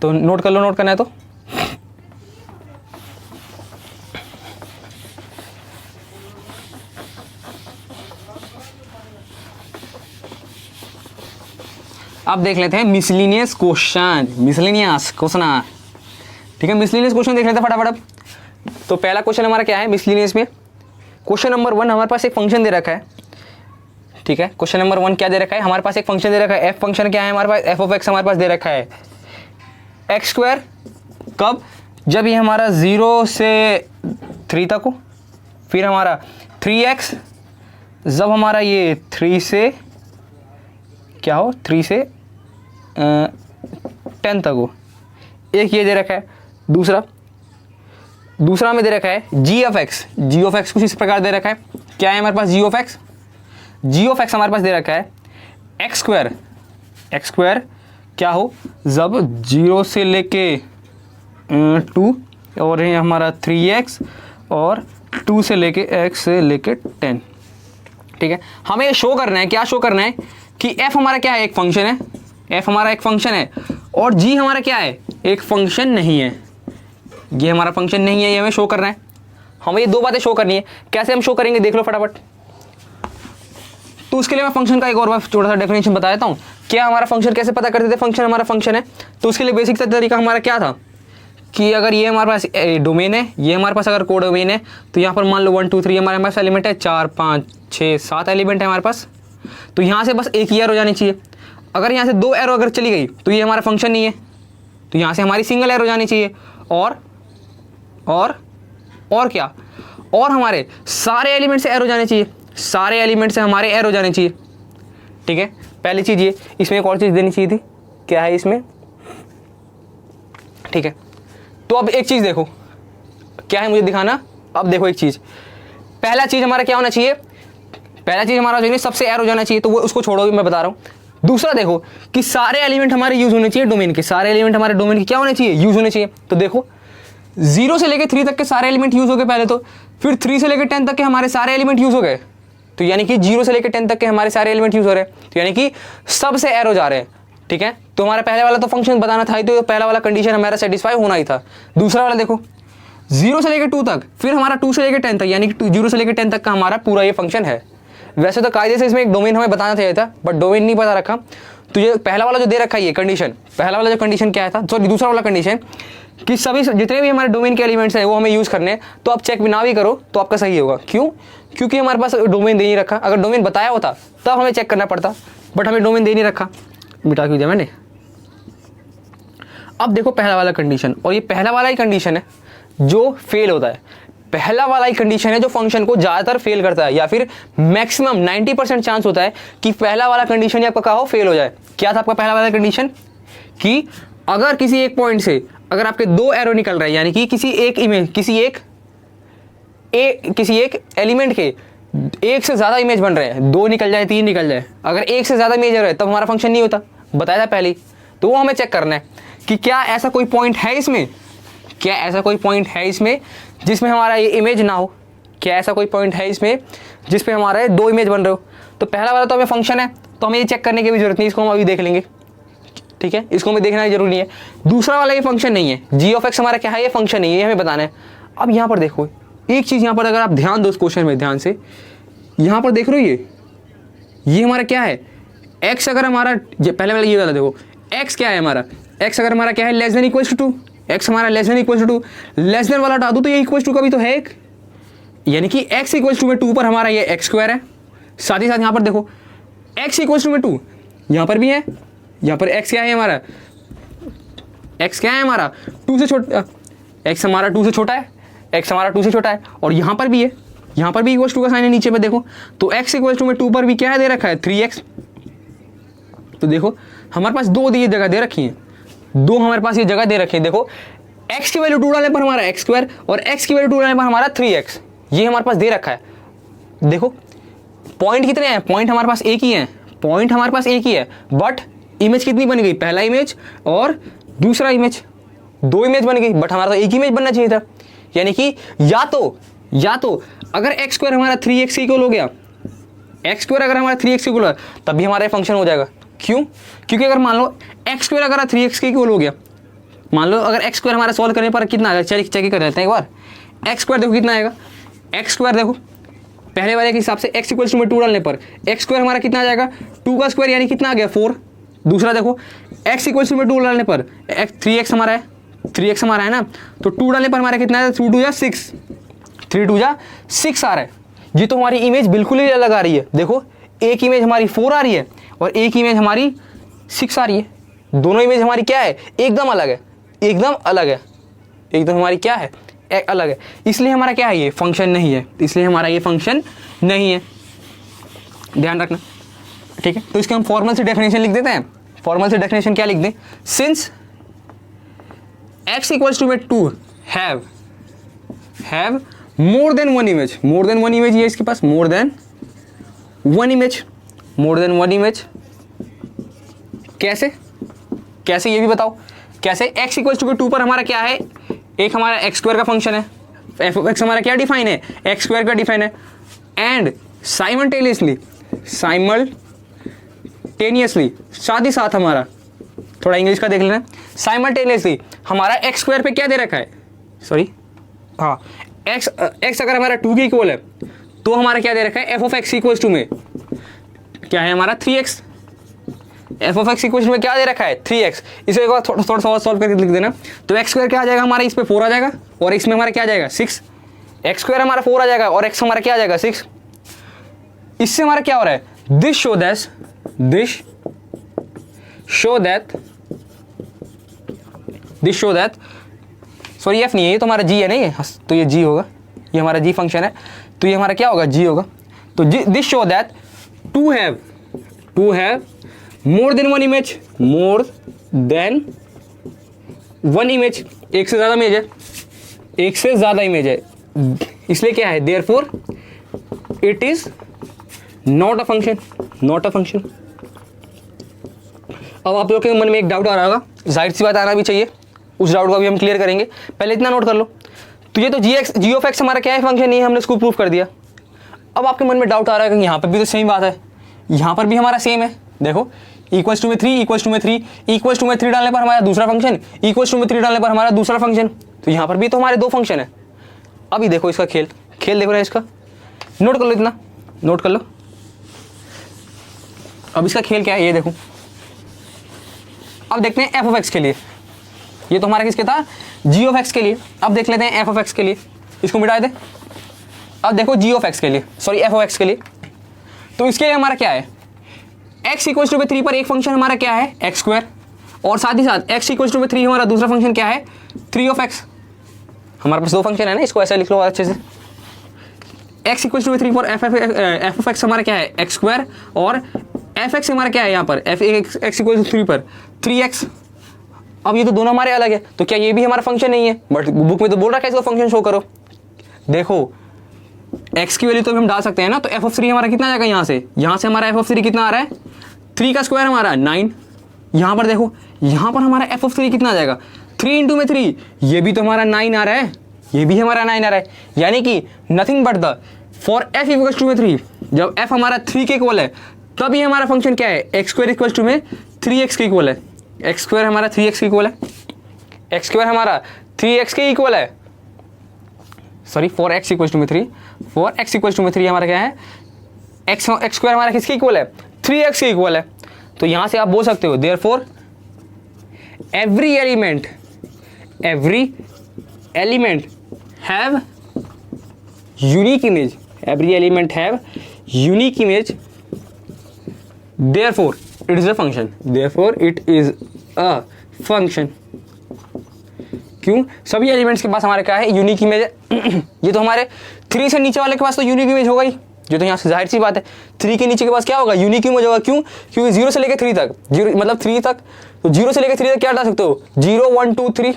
तो नोट कर लो, नोट करना है तो। अब देख लेते हैं मिसलिनियस क्वेश्चन, मिसलिनियस क्वेश्चन, ठीक है। मिसलिनियस क्वेश्चन देख लेते हैं फटाफट। तो पहला क्वेश्चन हमारा क्या है मिसलिनियस में, क्वेश्चन नंबर 1 हमारे पास एक फंक्शन दे रखा है, ठीक है। क्वेश्चन नंबर 1 क्या दे रखा है, हमारे पास एक फंक्शन दे रखा है, एफ फंक्शन क्या है हमारे पास, एफ ऑफ एक्स हमारे पास दे रखा है, x²। कब, जब ये हमारा 0 से 3 तक हो, फिर हमारा 3x जब हमारा ये 3 से क्या हो, 3 से 10 तक हो। एक ये दे रखा है। दूसरा में दे रखा है g of x, g of x कुछ इस प्रकार दे रखा है। क्या है हमारे पास g of x, g of x हमारे पास दे रखा है x² क्या हो, जब 0 से लेके 2 और ये हमारा 3x और 2 से लेके x से लेके 10, ठीक है। हमें ये शो करना है, क्या शो करना है कि f हमारा क्या है, एक फंक्शन है, f हमारा एक फंक्शन है और g हमारा क्या है, एक फंक्शन नहीं है। ये हमारा फंक्शन नहीं है, ये हमें शो करना है। हमें ये दो बातें शो करनी है। कैसे हम शो करेंगे देख लो फटाफट। तो उसके लिए मैं फंक्शन का एक और बार छोटा सा डेफिनेशन बता देता हूँ। क्या हमारा फंक्शन कैसे पता करते थे, फंक्शन हमारा फंक्शन है, तो उसके लिए बेसिक तरीका हमारा क्या था कि अगर ये हमारे पास डोमेन है, ये हमारे पास अगर कोड डोमेन है, तो यहाँ पर मान लो 1 2 3 हमारे पास एलिमेंट है, 4 5 6 7 एलिमेंट है हमारे पास। तो यहाँ से बस एक ही एरो जानी चाहिए। अगर यहाँ से 2 एरो अगर चली गई तो ये हमारा फंक्शन नहीं है, तो यहाँ से हमारी सिंगल एरो जानी चाहिए। और क्या, और हमारे सारे एलिमेंट से एरो जाने चाहिए, सारे एलिमेंट से हमारे एरो जाने चाहिए, ठीक है। पहली चीज़ ये, इसमें एक और चीज़ देनी चाहिए थी, क्या है इसमें, ठीक है। तो अब एक चीज़ देखो, क्या है मुझे दिखाना। अब देखो एक चीज़, पहला चीज़ हमारा क्या होना चाहिए, पहला चीज़ हमारा चाहिए सबसे एरो जाना चाहिए, तो वो उसको छोड़ो, मैं बता रहा हूँ। दूसरा देखो कि सारे एलिमेंट हमारे यूज़ होने चाहिए डोमेन के, सारे एलिमेंट हमारे डोमेन के क्या होने चाहिए, यूज़ होने चाहिए। तो देखो 0 से लेकर 3 तक के सारे एलिमेंट यूज़ हो गए पहले तो, फिर 3 से लेकर 10 तक के हमारे सारे एलिमेंट यूज़ हो गए, तो यानी कि 0 से लेकर 10 तक के हमारे सारे एलिमेंट यूज़ हो रहे हैं, तो यानी कि सबसे एरो जा रहे हैं, ठीक है। तो हमारा पहले वाला तो फंक्शन बताना था ही, तो पहला वाला कंडीशन हमारा सेटिस्फाई होना ही था। दूसरा वाला देखो 0 से लेकर 2 तक, फिर हमारा 2 से लेकर 10 तक, यानी कि 0 से लेकर 10 तक का हमारा पूरा ये फंक्शन है। वैसे तो कायदे से इसमें एक डोमेन हमें बताना चाहिए था, बट डोमेन नहीं पता रखा। तो ये पहला वाला जो दे रखा है ये कंडीशन, पहला वाला जो कंडीशन क्या था, सॉरी दूसरा वाला कंडीशन कि सभी जितने भी हमारे डोमेन के एलिमेंट्स हैं वो हमें यूज़ करने हैं। तो आप चेक ना भी करो तो आपका सही होगा। क्यों, क्योंकि हमारे पास डोमेन दे नहीं रखा। अगर डोमेन बताया होता तब हमें चेक करना पड़ता, बट हमें डोमेन दे नहीं रखा। मिटा क्यों दिया मैंने। अब देखो पहला वाला कंडीशन, और ये पहला वाला ही कंडीशन है जो फेल होता है, पहला वाला ही कंडीशन है जो फंक्शन को ज़्यादातर फेल करता है, या फिर मैक्सिमम 90% चांस होता है कि पहला वाला कंडीशन ही आपका क्या हो, फेल हो जाए। क्या था आपका पहला वाला कंडीशन कि अगर किसी एक पॉइंट से अगर आपके 2 एरो निकल रहे हैं, यानी कि किसी एक इमेज किसी एक एलिमेंट के एक से ज़्यादा इमेज बन रहे हैं, 2 निकल जाए 3 निकल जाए, अगर एक से ज़्यादा इमेज रहे तब हमारा फंक्शन नहीं होता, बताया था पहले ही। तो वो हमें चेक करना है कि क्या ऐसा कोई पॉइंट है इसमें, क्या ऐसा कोई पॉइंट है इसमें जिसमें हमारा ये इमेज ना हो, क्या ऐसा कोई पॉइंट है इसमें जिस पे हमारे 2 इमेज बन रहे हो। तो पहला वाला तो हमें फंक्शन है, तो हमें ये चेक करने की भी जरूरत नहीं, इसको हम अभी देख लेंगे। ठीक है, इसको हमें देखना जरूरी नहीं है। दूसरा वाला ये फंक्शन नहीं है, जी ऑफ एक्स हमारा क्या है, ये फंक्शन नहीं है, ये हमें बताना है। अब यहाँ पर देखो एक चीज़, यहाँ पर अगर आप ध्यान दो इस क्वेश्चन में ध्यान से, यहाँ पर देख रहे हो ये हमारा क्या है, एक्स अगर हमारा, पहले वाला ये वाला देखो, एक्स क्या है हमारा, एक्स अगर हमारा क्या है less than equals to 2, X हमारा less than equals to 2, less than वाला हटा दूँ तो ये इक्वल्स टू का भी तो है एक, यानी कि एक्स इक्वल्स टू में 2 पर हमारा ये एक्स स्क्वायर है। साथ ही साथ यहाँ पर देखो एक्स इक्वल्स टू में 2, यहाँ पर भी है, यहाँ पर एक्स क्या है हमारा, एक्स क्या है हमारा 2 से छोटा, एक्स हमारा 2 से छोटा है, एक्स हमारा 2 से छोटा है, और यहाँ पर भी है, यहाँ पर भी इक्वल्स टू का साइन है नीचे पे देखो, तो एक्स इक्वल्स टू में 2 पर भी क्या है दे रखा है 3x। तो देखो हमारे पास दो ये जगह दे रखी है, दो हमारे पास ये जगह दे रखी है। देखो x की वैल्यू 2 डालने पर हमारा एक्स स्क्वायर और x की वैल्यू 2 डालने पर हमारा 3x, ये हमारे पास दे रखा है। देखो पॉइंट कितने हैं, पॉइंट हमारे पास एक ही है, पॉइंट हमारे पास एक ही है, बट इमेज कितनी बन गई, पहला इमेज और दूसरा इमेज, दो इमेज बन गई, बट हमारा तो एक ही इमेज बनना चाहिए था। यानी कि या तो अगर एक्स स्क्वायर हमारा 3x इक्वल हो गया, एक्स स्क्वायर अगर हमारा 3x इक्वल है तब भी हमारा फंक्शन हो जाएगा। क्यों? क्योंकि अगर मान लो एक्स स्क्वायर अगर 3x के इक्वल हो गया, मान लो अगर एक्स स्क्वायर हमारा सॉल्व करने पर कितना आएगा, चेक कर लेते हैं एक बार। एक्स स्क्वायर देखो कितना आएगा, एक्स स्क्वायर देखो पहले वाले के हिसाब से एक्स इक्वल्स टू में 2 डालने पर एक्स स्क्वायर हमारा कितना आ जाएगा, 2 का स्क्वायर यानी कितना आ गया 4। दूसरा देखो एक्स इक्वल्स टू में 2 डालने पर 3x हमारा है, 3x हमारा है ना, तो 2 डालने पर हमारा कितना है, 3 2 जा 6, 3 2 जा 6 आ रहा है। ये तो हमारी इमेज बिल्कुल ही अलग आ रही है। देखो एक इमेज हमारी 4 आ रही है और एक इमेज हमारी 6 आ रही है, दोनों इमेज हमारी क्या है, एकदम अलग है, एकदम अलग है, एकदम हमारी क्या है, अलग है। इसलिए हमारा क्या है, ये फंक्शन नहीं है, इसलिए हमारा ये फंक्शन नहीं है, ध्यान रखना, ठीक है। तो इसके हम फॉर्मल से डेफिनेशन लिख देते हैं। फॉर्मल से डेफिनेशन क्या लिख दें, सिंस x इक्वल्स टू में 2 have more than one image, more than one image, ये इसके पास more than one image, more than one image. कैसे कैसे ये भी बताओ कैसे। x इक्वल्स टू में 2 पर हमारा क्या है, एक हमारा एक्स स्क्वायर का फंक्शन है, एफ ऑफ एक्स हमारा क्या डिफाइन है, एक्स स्क्वायर का डिफाइन है, एंड साइमल्टेनियसली साथ ही साथ हमारा, थोड़ा इंग्लिश का देख लेना, साइमल्टेनियसली हमारा एक्स स्क्वायर पे क्या दे रखा है, सॉरी हाँ, एक्स अगर हमारा 2 के इक्वल है तो हमारा क्या दे रखा है, f of x equals to में क्या है हमारा 3x, F of x equation में क्या दे रखा है 3x। इसे एक बार थोड़ा सा सॉल्व करके लिख देना, तो एक्स स्क्वायर क्या आ जाएगा हमारा, इस पे 4 आ जाएगा और x में हमारा क्या आ जाएगा 6, एक्स स्क्वायर हमारा 4 आ जाएगा और x हमारा क्या आ जाएगा 6। इससे हमारा क्या हो रहा है, this show that sorry F नहीं है, ये तो हमारा g है, नहीं है तो ये g होगा, ये हमारा g फंक्शन है, तो ये हमारा क्या होगा g होगा। तो this show that to have more than one image, more than one image, एक से ज़्यादा इमेज है, एक से ज़्यादा इमेज है, इसलिए क्या है, therefore it is not a function, not a function. अब आप लोग के मन में एक डाउट आ रहा होगा, जाहिर सी बात आना भी चाहिए, उस डाउट को भी हम क्लियर करेंगे, पहले इतना नोट कर लो। तो ये तो जी ऑफ एक्स हमारा क्या है, फंक्शन नहीं है, हमने इसको प्रूव कर दिया। अब आपके मन में डाउट आ रहा है कि यहाँ पर भी तो सेम बात है, यहाँ पर भी हमारा सेम है। देखो इक्वल्स टू में 3, इक्वल्स टू में 3, इक्वल्स टू में 3 डालने पर हमारा दूसरा फंक्शन, इक्वल्स टू में 3 डालने पर हमारा दूसरा फंक्शन, तो यहाँ पर भी तो हमारे दो फंक्शन है। अभी देखो इसका खेल देखो ना, इसका नोट कर लो, इतना नोट कर लो। अब इसका खेल क्या है ये देखो। अब देखते हैं एफ ऑफ एक्स के लिए, ये तो हमारा किसके था, जी ऑफ एक्स के लिए। अब देख लेते हैं एफ ऑफ एक्स के लिए, इसको मिटा दे। अब देखो जी ऑफ एक्स के लिए, सॉरी एफ ऑफ एक्स के लिए, तो इसके लिए हमारा क्या है, x इक्वल्स टू में 3 पर एक फंक्शन हमारा क्या है एक्स स्क्वायर, और साथ ही साथ x इक्वल्स टू में 3 हमारा दूसरा फंक्शन क्या है 3 ऑफ एक्स। हमारे पास दो फंक्शन है ना, इसको ऐसा लिख लो अच्छे से। x इक्वल्स टू में 3 पर एफ ऑफ एक्स हमारा क्या है एक्स स्क्वायर, और एफ एक्स हमारा क्या है यहाँ पर एफ एक्स इक्वल्स टू 3 पर 3x। अब ये तो दोनों हमारे अलग है, तो क्या ये भी हमारा फंक्शन नहीं है, बट बुक में तो बोल रहा है इसको फंक्शन शो करो। देखो x की वैल्यू तो हम डाल सकते हैं ना, तो एफ ऑफ 3 हमारा कितना आ जाएगा, यहाँ से हमारा एफ ऑफ 3 कितना आ रहा है, 3 का स्क्वायर हमारा 9। यहाँ पर देखो, यहाँ पर हमारा एफ ऑफ 3 कितना आ जाएगा, 3 इंटू में 3, ये भी तो हमारा 9 आ रहा है, ये भी हमारा 9 आ रहा है। यानी कि nothing but the for f equals to में 3, जब एफ हमारा 3 के इक्वल है तब ये हमारा फंक्शन क्या है एक्स स्क्वायर इक्वल्स टू में 3x के इक्वल है। एक्स स्क्वायर हमारा 3x के इक्वल है, एक्स स्क्वायर हमारा 3x के इक्वल है, सॉरी 4x इक्वल टू में 3, 4x इक्वल टू में 3 हमारा क्या है, एक्स स्क्वायर हमारा किसके इक्वल है, 3x के इक्वल है। तो यहां से आप बोल सकते हो therefore every element have unique image, every element have unique image, therefore it is a function, therefore it is a function। क्यों, सभी एलिमेंट्स के पास हमारे क्या है, यूनिक इमेज है। ये तो हमारे 3 से नीचे वाले के पास तो यूनिक इमेज होगा ही, जो तो यहाँ से जाहिर सी बात है। 3 के नीचे के पास क्या होगा, यूनिक इमेज होगा। क्यों, क्योंकि 0 से लेकर 3 तक, 0 मतलब 3 तक, तो 0 से लेकर 3 तक क्या डाल सकते हो, 0 1 2 3,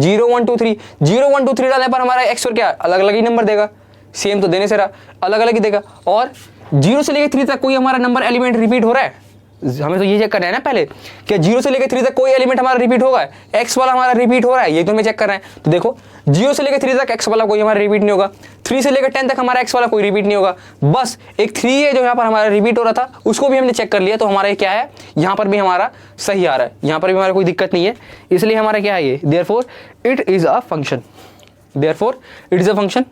0 1 2 3, 0 1 2 3 डालने पर हमारा एक्स और क्या अलग अलग ही नंबर देगा, सेम तो देने से रहा, अलग अलग ही देगा। और 0 से लेकर 3 तक कोई हमारा नंबर एलिमेंट रिपीट हो रहा है, हमें तो ये चेक करना है ना पहले कि 0 से लेकर 3 तक कोई एलिमेंट हमारा रिपीट होगा, एक्स वाला हमारा रिपीट हो रहा है, ये तो हमें चेक करना है। तो देखो 0 से लेकर 3 तक एक्स वाला कोई हमारा रिपीट नहीं होगा, 3 से लेकर 10 तक हमारा एक्स वाला कोई रिपीट नहीं होगा, बस एक 3 है जो यहाँ पर हमारा रिपीट हो रहा था, उसको भी हमने चेक कर लिया। तो हमारा क्या है, यहाँ पर भी हमारा सही आ रहा है, यहाँ पर भी हमारा कोई दिक्कत नहीं है, इसलिए हमारा क्या है ये, therefore it is a function, therefore it is a function,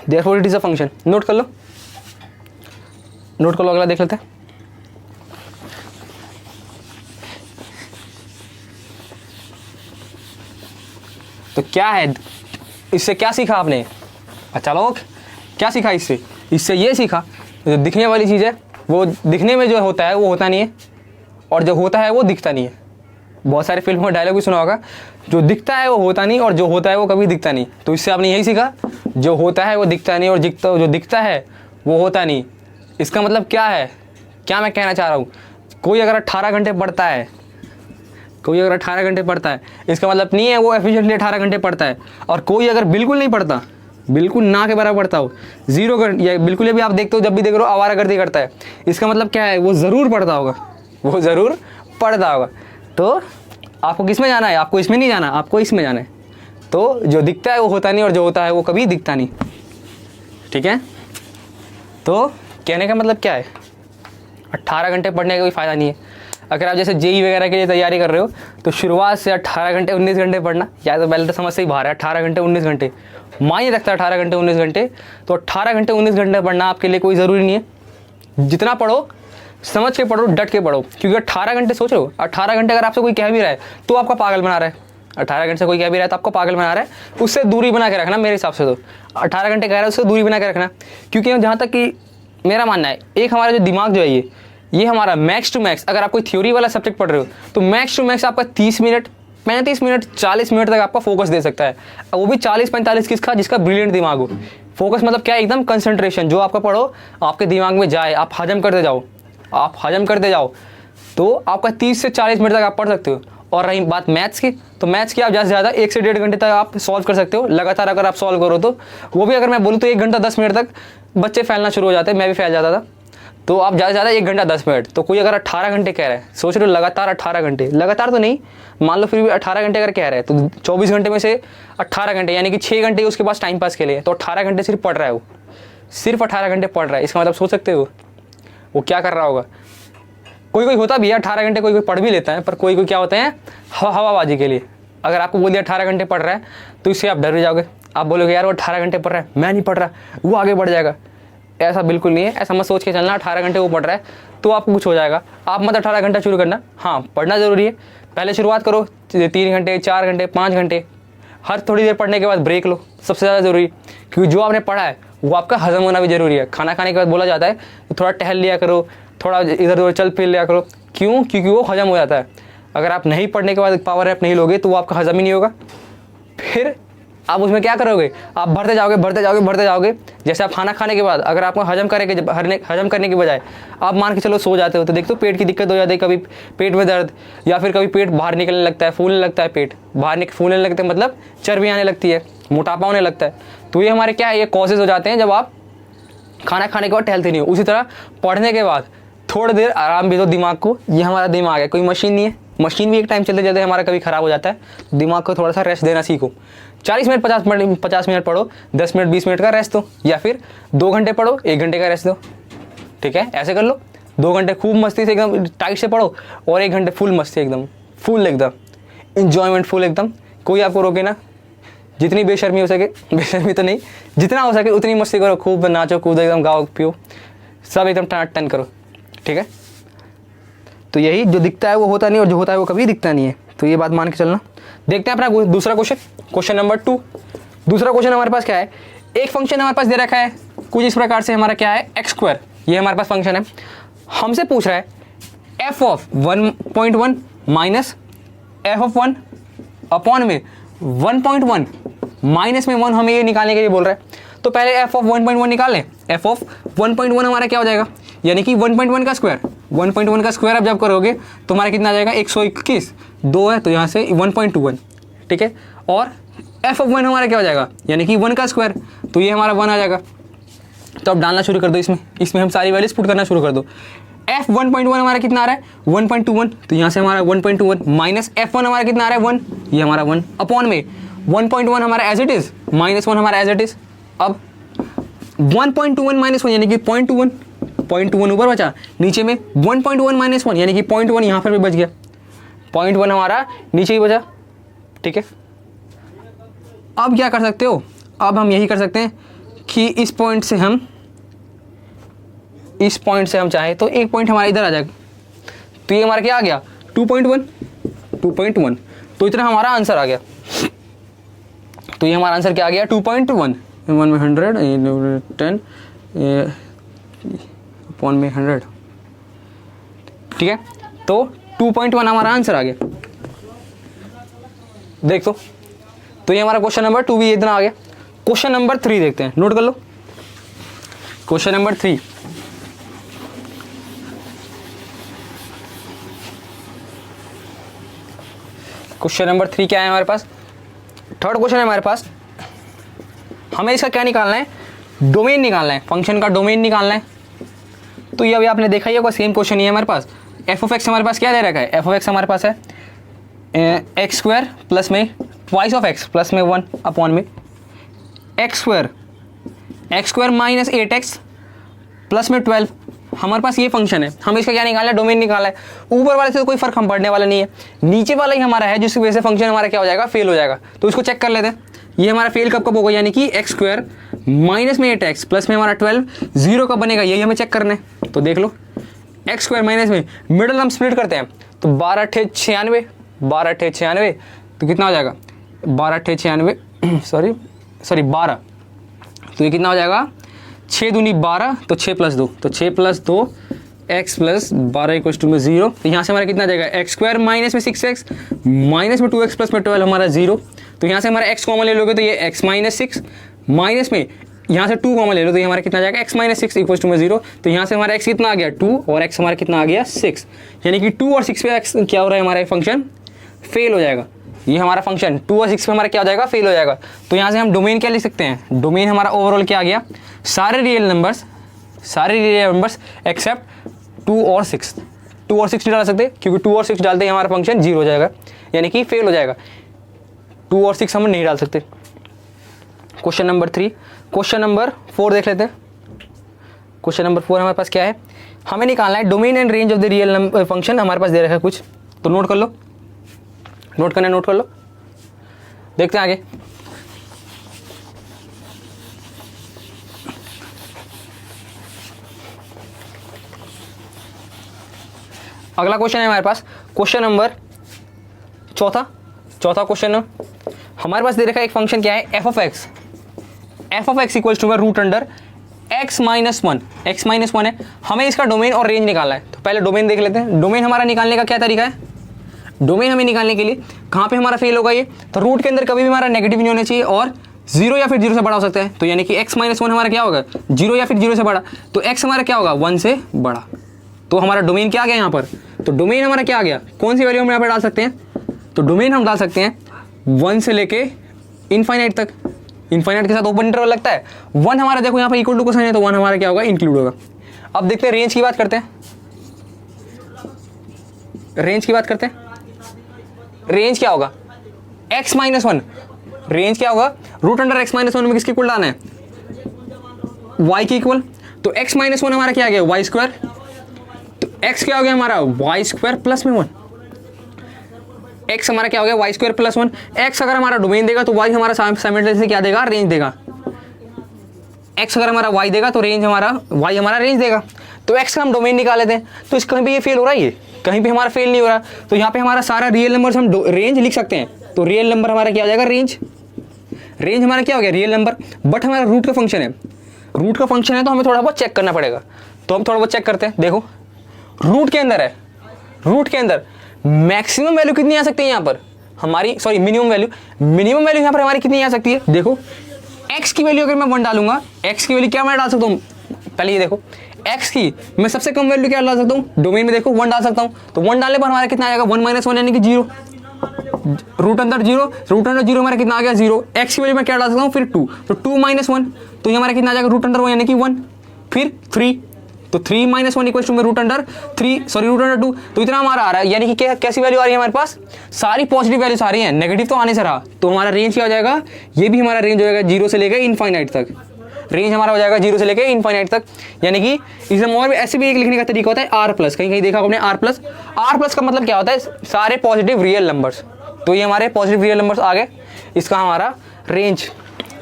therefore it is a function. Note कर लो, नोट कर लो, अगला देख लेते हैं। तो क्या है, इससे क्या सीखा आपने, अच्छा लोग क्या सीखा इससे, इससे ये सीखा जो दिखने वाली चीज़ है वो दिखने में जो होता है वो होता नहीं है, और जो होता है वो दिखता नहीं है। बहुत सारे फिल्म में डायलॉग भी सुना होगा, जो दिखता है वो होता नहीं और जो होता है वो कभी दिखता नहीं। तो इससे आपने यही सीखा, जो होता है वो दिखता नहीं और जो दिखता है वो होता नहीं। इसका मतलब क्या है, क्या मैं कहना चाह रहा हूँ, कोई अगर 18 घंटे पढ़ता है, कोई अगर 18 घंटे पढ़ता है, इसका मतलब नहीं है वो एफिशिएंटली 18 घंटे पढ़ता है। और कोई अगर बिल्कुल नहीं पढ़ता, बिल्कुल ना के बराबर पढ़ता हो, 0 घंटे या बिल्कुल भी आप देखते हो, जब भी देख रहे हो आवारागर्दी करता है, इसका मतलब क्या है, वो ज़रूर पढ़ता होगा, वो ज़रूर पढ़ता होगा। तो आपको किस में जाना है, आपको इसमें नहीं जाना, आपको इसमें जाना है। तो जो दिखता है वो होता नहीं और जो होता है वो कभी दिखता नहीं, ठीक है। तो कहने का मतलब क्या है, 18 घंटे पढ़ने का कोई फ़ायदा नहीं है। अगर आप जैसे जेई वगैरह के लिए तैयारी कर रहे हो तो शुरुआत से 18 घंटे 19 घंटे पढ़ना, या तो पहले तो समझ से ही बाहर है, 18 घंटे 19 घंटे मायने रखता है, 18 घंटे 19 घंटे। तो 18 घंटे 19 घंटे पढ़ना आपके लिए कोई ज़रूरी नहीं है। जितना पढ़ो समझ के पढ़ो, डट के पढ़ो, क्योंकि 18 घंटे सोच रहे हो, 18 घंटे अगर आपसे कोई कह भी रहा है तो आपका पागल बना रहा है, 18 घंटे से कोई कह भी रहा है तो आपको पागल बना रहा है, उससे दूरी बना के रखना। मेरे हिसाब से तो 18 घंटे कह रहा है उससे दूरी बना के रखना, क्योंकि जहाँ तक कि मेरा मानना है, एक हमारा जो दिमाग जो है ये हमारा मैक्स टू मैक्स, अगर आप कोई थ्योरी वाला सब्जेक्ट पढ़ रहे हो तो मैक्स टू मैक्स आपका 30 मिनट 35 मिनट 40 मिनट तक आपका फोकस दे सकता है। वो भी 40-45 किसका, जिसका ब्रिलियंट दिमाग हो। फोकस मतलब क्या है, एकदम कंसंट्रेशन, जो आपका पढ़ो आपके दिमाग में जाए, आप हजम करते जाओ, आप हजम करते जाओ, तो आपका 30 से 40 मिनट तक आप पढ़ सकते हो। और रही बात मैथ्स की, तो मैथ्स की आप ज़्यादा से ज़्यादा 1 से 1.5 घंटे तक आप सॉल्व कर सकते हो लगातार। अगर आप सॉल्व करो तो वो भी, अगर मैं बोलूँ तो 1 घंटा 10 मिनट तक बच्चे फैलना शुरू हो जाते हैं, मैं भी फैल जाता था। तो आप ज़्यादा से ज़्यादा 1 घंटा 10 मिनट, तो कोई अगर 18 घंटे कह रहा है, सोच रहे हो लगातार 18 घंटे, लगातार तो नहीं, मान लो फिर भी 18 घंटे अगर कह रहा है तो 24 घंटे में से 18 घंटे यानी कि 6 घंटे उसके पास टाइम पास के लिए, तो 18 घंटे सिर्फ पढ़ रहा है वो, सिर्फ 18 घंटे पढ़ रहा है। इसका मतलब सोच सकते हो वो क्या कर रहा होगा। कोई होता भी है 18 घंटे, कोई पढ़ भी लेता है, पर कोई क्या होते हैं हवाबाजी के लिए। अगर आपको बोल दिया 18 घंटे पढ़ रहा है तो इससे आप डर भी जाओगे, आप बोलोगे यार वो 18 घंटे पढ़ रहा है, मैं नहीं पढ़ रहा, वो आगे बढ़ जाएगा। ऐसा बिल्कुल नहीं है, ऐसा मत सोच के चलना 18 घंटे वो पढ़ रहा है तो आपको कुछ हो जाएगा। आप मत 18 घंटा शुरू करना, हाँ पढ़ना ज़रूरी है, पहले शुरुआत करो 3 घंटे 4 घंटे 5 घंटे, हर थोड़ी देर पढ़ने के बाद ब्रेक लो, सबसे ज़्यादा ज़रूरी, क्योंकि जो आपने पढ़ा है वो आपका हजम होना भी ज़रूरी है। खाना खाने के बाद बोला जाता है तो थोड़ा टहल लिया करो, थोड़ा इधर उधर चल फिर लिया करो, क्यों, क्योंकि वो हजम हो जाता है। अगर आप नहीं पढ़ने के बाद पावर ऐप नहीं लोगे तो वो आपका हजम ही नहीं होगा, फिर आप उसमें क्या करोगे, आप बढ़ते जाओगे बढ़ते जाओगे बढ़ते जाओगे। जैसे आप खाना खाने के बाद अगर आपको हजम करने के बजाय आप मान के चलो सो जाते हो, तो देखते हो पेट की दिक्कत हो जाती है, कभी पेट में दर्द, या फिर कभी पेट बाहर निकलने लगता है, फूलने लगता है, पेट बाहर फूलने लगता है, मतलब चर्बी आने लगती है, मोटापा होने लगता है। तो ये हमारे क्या है, ये कॉजेज हो जाते हैं जब आप खाना खाने के बाद टहलते नहीं हो। उसी तरह पढ़ने के बाद थोड़ी देर आराम भी दो दिमाग को, ये हमारा दिमाग है, कोई मशीन नहीं है, मशीन भी एक टाइम चलते चलते हमारा कभी ख़राब हो जाता है। दिमाग को थोड़ा सा रेस्ट देना सीखो, 40 मिनट 50 मिनट पढ़ो, 10 मिनट 20 मिनट का रेस्ट दो, या फिर 2 घंटे पढ़ो 1 घंटे का रेस्ट दो, ठीक है, ऐसे कर लो। 2 घंटे खूब मस्ती से एकदम टाइट से पढ़ो, और 1 घंटे फुल मस्ती, एकदम फुल, एकदम इंजॉयमेंट फुल, एकदम कोई आपको रोके ना। जितनी बेशर्मी हो सके, बेशर्मी तो नहीं, जितना हो सके उतनी मस्ती करो, खूब नाचो कूदो, एकदम गाओ पियो, सब एकदम टन टन करो, ठीक है। तो यही जो दिखता है वो होता नहीं, और जो होता है वो कभी दिखता नहीं है, तो ये बात मान के चलना। देखते हैं अपना दूसरा क्वेश्चन, क्वेश्चन नंबर 2। दूसरा क्वेश्चन हमारे पास क्या है, एक फंक्शन हमारे पास दे रखा है कुछ इस प्रकार से, हमारा क्या है x², ये हमारे पास फंक्शन है। हमसे पूछ रहा है f of 1.1 minus f of 1 upon में 1.1 माइनस में 1 हमें ये निकालने के लिए बोल रहा है। तो पहले f ऑफ 1.1 निकाल लें। f ऑफ 1.1 हमारा क्या हो जाएगा, यानी कि 1.1 का स्क्वायर, 1.1 का स्क्वायर आप जब करोगे तो हमारा कितना आ जाएगा 121, 2 है तो यहाँ से 1.21, ठीक है। और f ऑफ 1 हमारा क्या हो जाएगा, यानी कि 1 का स्क्वायर, तो ये हमारा 1 आ जाएगा। तो अब डालना शुरू कर दो, इसमें हम सारी वैल्यूज पुट करना शुरू कर दो। f 1.1 हमारा कितना आ रहा है 1.21, तो यहाँ से हमारा 1.21 माइनस f1 हमारा कितना आ रहा है 1, ये हमारा 1 अपॉन में 1.1 हमारा एज इट इज, माइनस 1 हमारा एज इट इज। अब 1.21 माइनस 1 यानी कि 0.21 ऊपर बचा, नीचे में 1.1 माइनस 1 यानी कि 0.1 यहाँ पर भी बच गया, 0.1 हमारा नीचे ही बचा, ठीक है। अब क्या कर सकते हो, अब हम यही कर सकते हैं कि इस पॉइंट से हम चाहे तो एक पॉइंट हमारा इधर आ जाएगा, तो ये हमारा क्या आ गया 2.1, तो इतना हमारा आंसर आ गया। तो ये हमारा आंसर क्या आ गया 2.1, 1 में 100, 10 अपॉन में 100, ठीक है। तो 2.1 हमारा आंसर आ गया, देख तो ये हमारा क्वेश्चन नंबर 2 भी इतना आ गया। क्वेश्चन नंबर 3 देखते हैं, नोट कर लो। क्वेश्चन नंबर 3, क्वेश्चन नंबर 3 क्या है हमारे पास, थर्ड क्वेश्चन है हमारे पास। हमें इसका क्या निकालना है, डोमेन निकालना है, फंक्शन का डोमेन निकालना है। तो ये अभी आपने देखा ही होगा, सेम क्वेश्चन ही है हमारे पास। एफ ऑफ एक्स हमारे पास क्या दे रखा है, एफ ऑफ एक्स हमारे पास है x² प्लस में ट्वाइस ऑफ x प्लस में 1 अपॉन में x² माइनस 8x प्लस में 12, हमारे पास ये फंक्शन है। हमें इसका क्या निकालना है, डोमेन निकालना है। ऊपर वाले से तो कोई फर्क हम पड़ने वाला नहीं है, नीचे वाला ही हमारा है जिसकी वजह से फंक्शन हमारा क्या हो जाएगा, फेल हो जाएगा। तो इसको चेक कर लेते हैं, ये हमारा फेल कब होगा, यानी कि x² माइनस में 8x प्लस में हमारा 12 0 कब बनेगा, यही हमें चेक करना है। तो देख लो x² माइनस में मिडल हम स्प्लिट करते हैं, तो 12 × 96, 12 × 96 तो कितना हो जाएगा 12 × 96 सॉरी 12, तो ये कितना हो जाएगा 6 दूनी 12, तो 6 + 2, तो 6 + 2 x प्लस 12 = में 0। तो यहाँ से हमारा कितना जाएगा x² माइनस में 6x माइनस में 2x प्लस में 12 हमारा 0। तो यहाँ से हमारा x कॉमन ले लोगे तो ये x माइनस 6 माइनस में यहाँ से 2 कॉमन ले लो तो ये हमारा कितना जाएगा x माइनस 6 = में 0। तो यहाँ से हमारा x कितना आ गया 2 और x हमारा कितना आ गया 6, यानी कि 2 और 6 पे x क्या हो रहा है, हमारा फंक्शन फेल हो जाएगा। ये हमारा फंक्शन 2 और 6 पे हमारा क्या हो जाएगा, फेल हो जाएगा। तो यहाँ से हम डोमेन क्या लिख सकते हैं, डोमेन हमारा ओवरऑल क्या आ गया, सारे रियल नंबर्स एक्सेप्ट 2 और 6। 2 और 6 नहीं डाल सकते क्योंकि 2 और 6 डालते ही हमारा फंक्शन 0 हो जाएगा, यानी कि फेल हो जाएगा। 2 और 6 हम नहीं डाल सकते। क्वेश्चन नंबर 3, क्वेश्चन नंबर 4 देख लेते हैं। क्वेश्चन नंबर 4 हमारे पास क्या है, हमें निकालना है domain and range of the real function. हमारे पास दे रखा है कुछ, तो नोट कर लो, नोट कर लो। देखते हैं आगे। अगला क्वेश्चन है हमारे पास क्वेश्चन नंबर चौथा क्वेश्चन है हमारे पास दे रखा है एक फंक्शन क्या है f of x equals to root under x minus 1 है। हमें इसका डोमेन और रेंज निकालना है। तो पहले डोमेन देख लेते हैं। डोमेन हमारा निकालने का क्या तरीका है, डोमेन हमें निकालने के लिए कहाँ पे हमारा फेल होगा, ये तो रूट के अंदर कभी भी हमारा नेगेटिव नहीं होना चाहिए और 0 या फिर 0 से बड़ा हो सकता है। तो यानी कि x माइनस 1 हमारा क्या होगा 0 या फिर 0 से बड़ा, तो x हमारा क्या होगा 1 से बड़ा। तो हमारा डोमेन क्या आ गया यहाँ पर, तो डोमेन हमारा क्या आ गया, कौन सी वैल्यू हम यहाँ पर डाल सकते हैं, तो डोमेन हम डाल सकते हैं 1 से लेके इनफाइनाइट तक। इनफाइनाइट के साथ ओपन इंटरवल लगता है। 1 हमारा देखो यहाँ पर इक्वल टू को साइन है, तो 1 हमारा क्या होगा इंक्लूड होगा। अब देखते हैं रेंज की बात करते हैं। रेंज क्या होगा x माइनस 1, रेंज क्या होगा रूट अंडर x माइनस 1 में किसके इक्वल डालना है, y के इक्वल। तो x माइनस 1 हमारा क्या आ गया y² एक्स क्या हो गया हमारा वाई स्क्वायर प्लस में 1, एक्स हमारा क्या हो गया वाई स्क्वायर प्लस 1। एक्स अगर हमारा डोमेन देगा तो वाई हमारा साइमल्टेनियसली क्या देगा, रेंज देगा। एक्स अगर हमारा वाई देगा तो रेंज हमारा वाई हमारा रेंज देगा। तो एक्स का हम डोमेन निकाल लेते हैं, तो इस कहीं पे ये फेल हो रहा है, ये कहीं पे हमारा फेल नहीं हो रहा। तो यहाँ पे हमारा सारा रियल नंबर हम रेंज लिख सकते हैं। तो रियल नंबर हमारा क्या हो जाएगा, रेंज। रेंज हमारा क्या हो गया, रियल नंबर। बट हमारा रूट का फंक्शन है, रूट का फंक्शन है तो हमें थोड़ा बहुत चेक करना पड़ेगा। तो हम थोड़ा बहुत चेक करते हैं। देखो रूट के अंदर है, रूट के अंदर मैक्सिमम वैल्यू कितनी आ सकती है यहाँ पर हमारी, sorry minimum value, minimum value यहाँ पर हमारी कितनी आ सकती है। देखो एक्स की वैल्यू अगर मैं 1 डालूंगा, एक्स की वैल्यू क्या मैं डाल सकता हूँ, पहले ये देखो एक्स की मैं सबसे कम वैल्यू क्या डाल सकता हूँ, डोमेन में देखो 1 डाल सकता हूँ। तो 1 डालने पर हमारा कितना आएगा, 1 - 1 यानी कि 0, रूट अंदर 0, रूट अंदर 0 हमारा कितना आ गया 0। एक्स की वैल्यू मैं क्या डाल सकता हूँ फिर 2, तो 2 - 1 तो ये हमारा कितना आ जाएगा, रूट अंडर 1 यानी कि 1, फिर 3, तो 3 - 1 इक्वल टू में root under 3, sorry root under 2। तो इतना हमारा आ रहा है, यानी कि कैसी वैल्यू आ रही है हमारे पास, सारी पॉजिटिव वैल्यूज आ रही हैं, नेगेटिव तो आने से रहा। तो हमारा रेंज क्या हो जाएगा, ये भी हमारा रेंज हो जाएगा 0 से लेकर इनफाइनाइट तक। रेंज हमारा हो जाएगा 0 से लेकर इनफाइनाइट तक, यानी कि इसमें और ऐसे भी एक लिखने का तरीका होता है आर प्लस, कहीं कहीं देखा आपने आर प्लस। आर प्लस का मतलब क्या होता है, सारे पॉजिटिव रियल नंबर्स। तो ये हमारे पॉजिटिव रियल नंबर्स आ गए, इसका हमारा रेंज,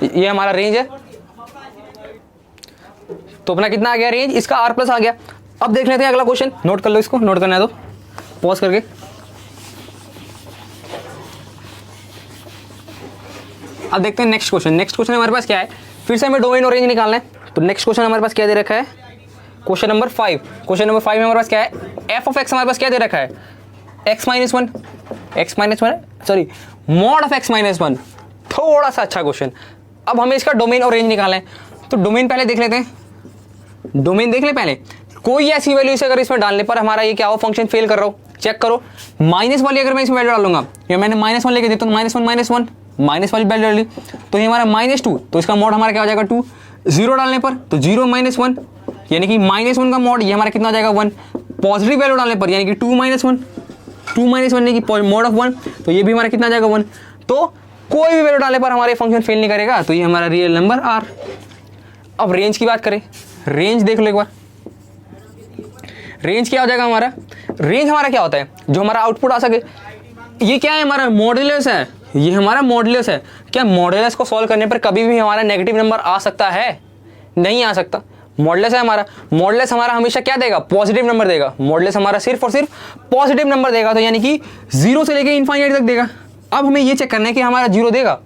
ये हमारा रेंज है। तो अपना कितना आ गया रेंज, इसका आर प्लस आ गया। अब देख लेते हैं अगला क्वेश्चन, नोट कर लो, इसको नोट करना है तो पॉज करके। अब देखते हैं नेक्स्ट क्वेश्चन। नेक्स्ट क्वेश्चन हमारे पास क्या है, फिर से हमें डोमेन और रेंज निकालना है। तो नेक्स्ट क्वेश्चन हमारे पास क्या दे रखा है, क्वेश्चन नंबर 5। क्वेश्चन नंबर 5 में हमारे पास क्या है, एफ ऑफ एक्स हमारे पास क्या दे रखा है, x minus one, sorry mod of x minus 1। थोड़ा सा अच्छा क्वेश्चन। अब हमें इसका डोमेन और रेंज निकालना है। तो डोमेन पहले देख लेते हैं, डोमेन देख ले पहले। कोई ऐसी वैल्यू से अगर इसमें डालने पर हमारा ये क्या हो, फंक्शन फेल कर रहा हो, चेक करो। माइनस वाली अगर मैं इसमें वैल्यू डालूंगा, या मैंने -1 लेके दी तो -1 माइनस वाली वैल्यू डाली, तो ये हमारा -2, तो इसका मॉड हमारा क्या हो जाएगा 2। 0 डालने पर तो 0 - 1 यानी कि -1 का मॉड ये हमारा कितना हो जाएगा 1। पॉजिटिव वैल्यू डालने पर यानी कि 2 - 1, 2 - 1 यानी कि मॉड ऑफ 1, तो ये भी हमारा कितना आ जाएगा 1। तो कोई भी वैल्यू डालने पर हमारे फंक्शन फेल नहीं करेगा, तो ये हमारा रियल नंबर आर। अब रेंज की बात करें, रेंज देख लो एक बार, रेंज क्या हो जाएगा हमारा, रेंज हमारा क्या होता है, जो हमारा आउटपुट आ सके। ये क्या है, हमारा मॉड्यूलस है, ये हमारा मॉड्यूलस है। क्या मॉड्यूलस को सॉल्व करने पर कभी भी हमारा नेगेटिव नंबर आ सकता है, नहीं आ सकता। मॉड्यूलस है हमारा, मॉड्यूलस हमारा हमेशा क्या देगा, पॉजिटिव नंबर देगा। मॉड्यूलस हमारा सिर्फ और सिर्फ पॉजिटिव नंबर देगा, तो यानी कि 0 से लेकर इनफाइनाइट तक देगा। अब हमें ये चेक करना है कि हमारा 0 देगा,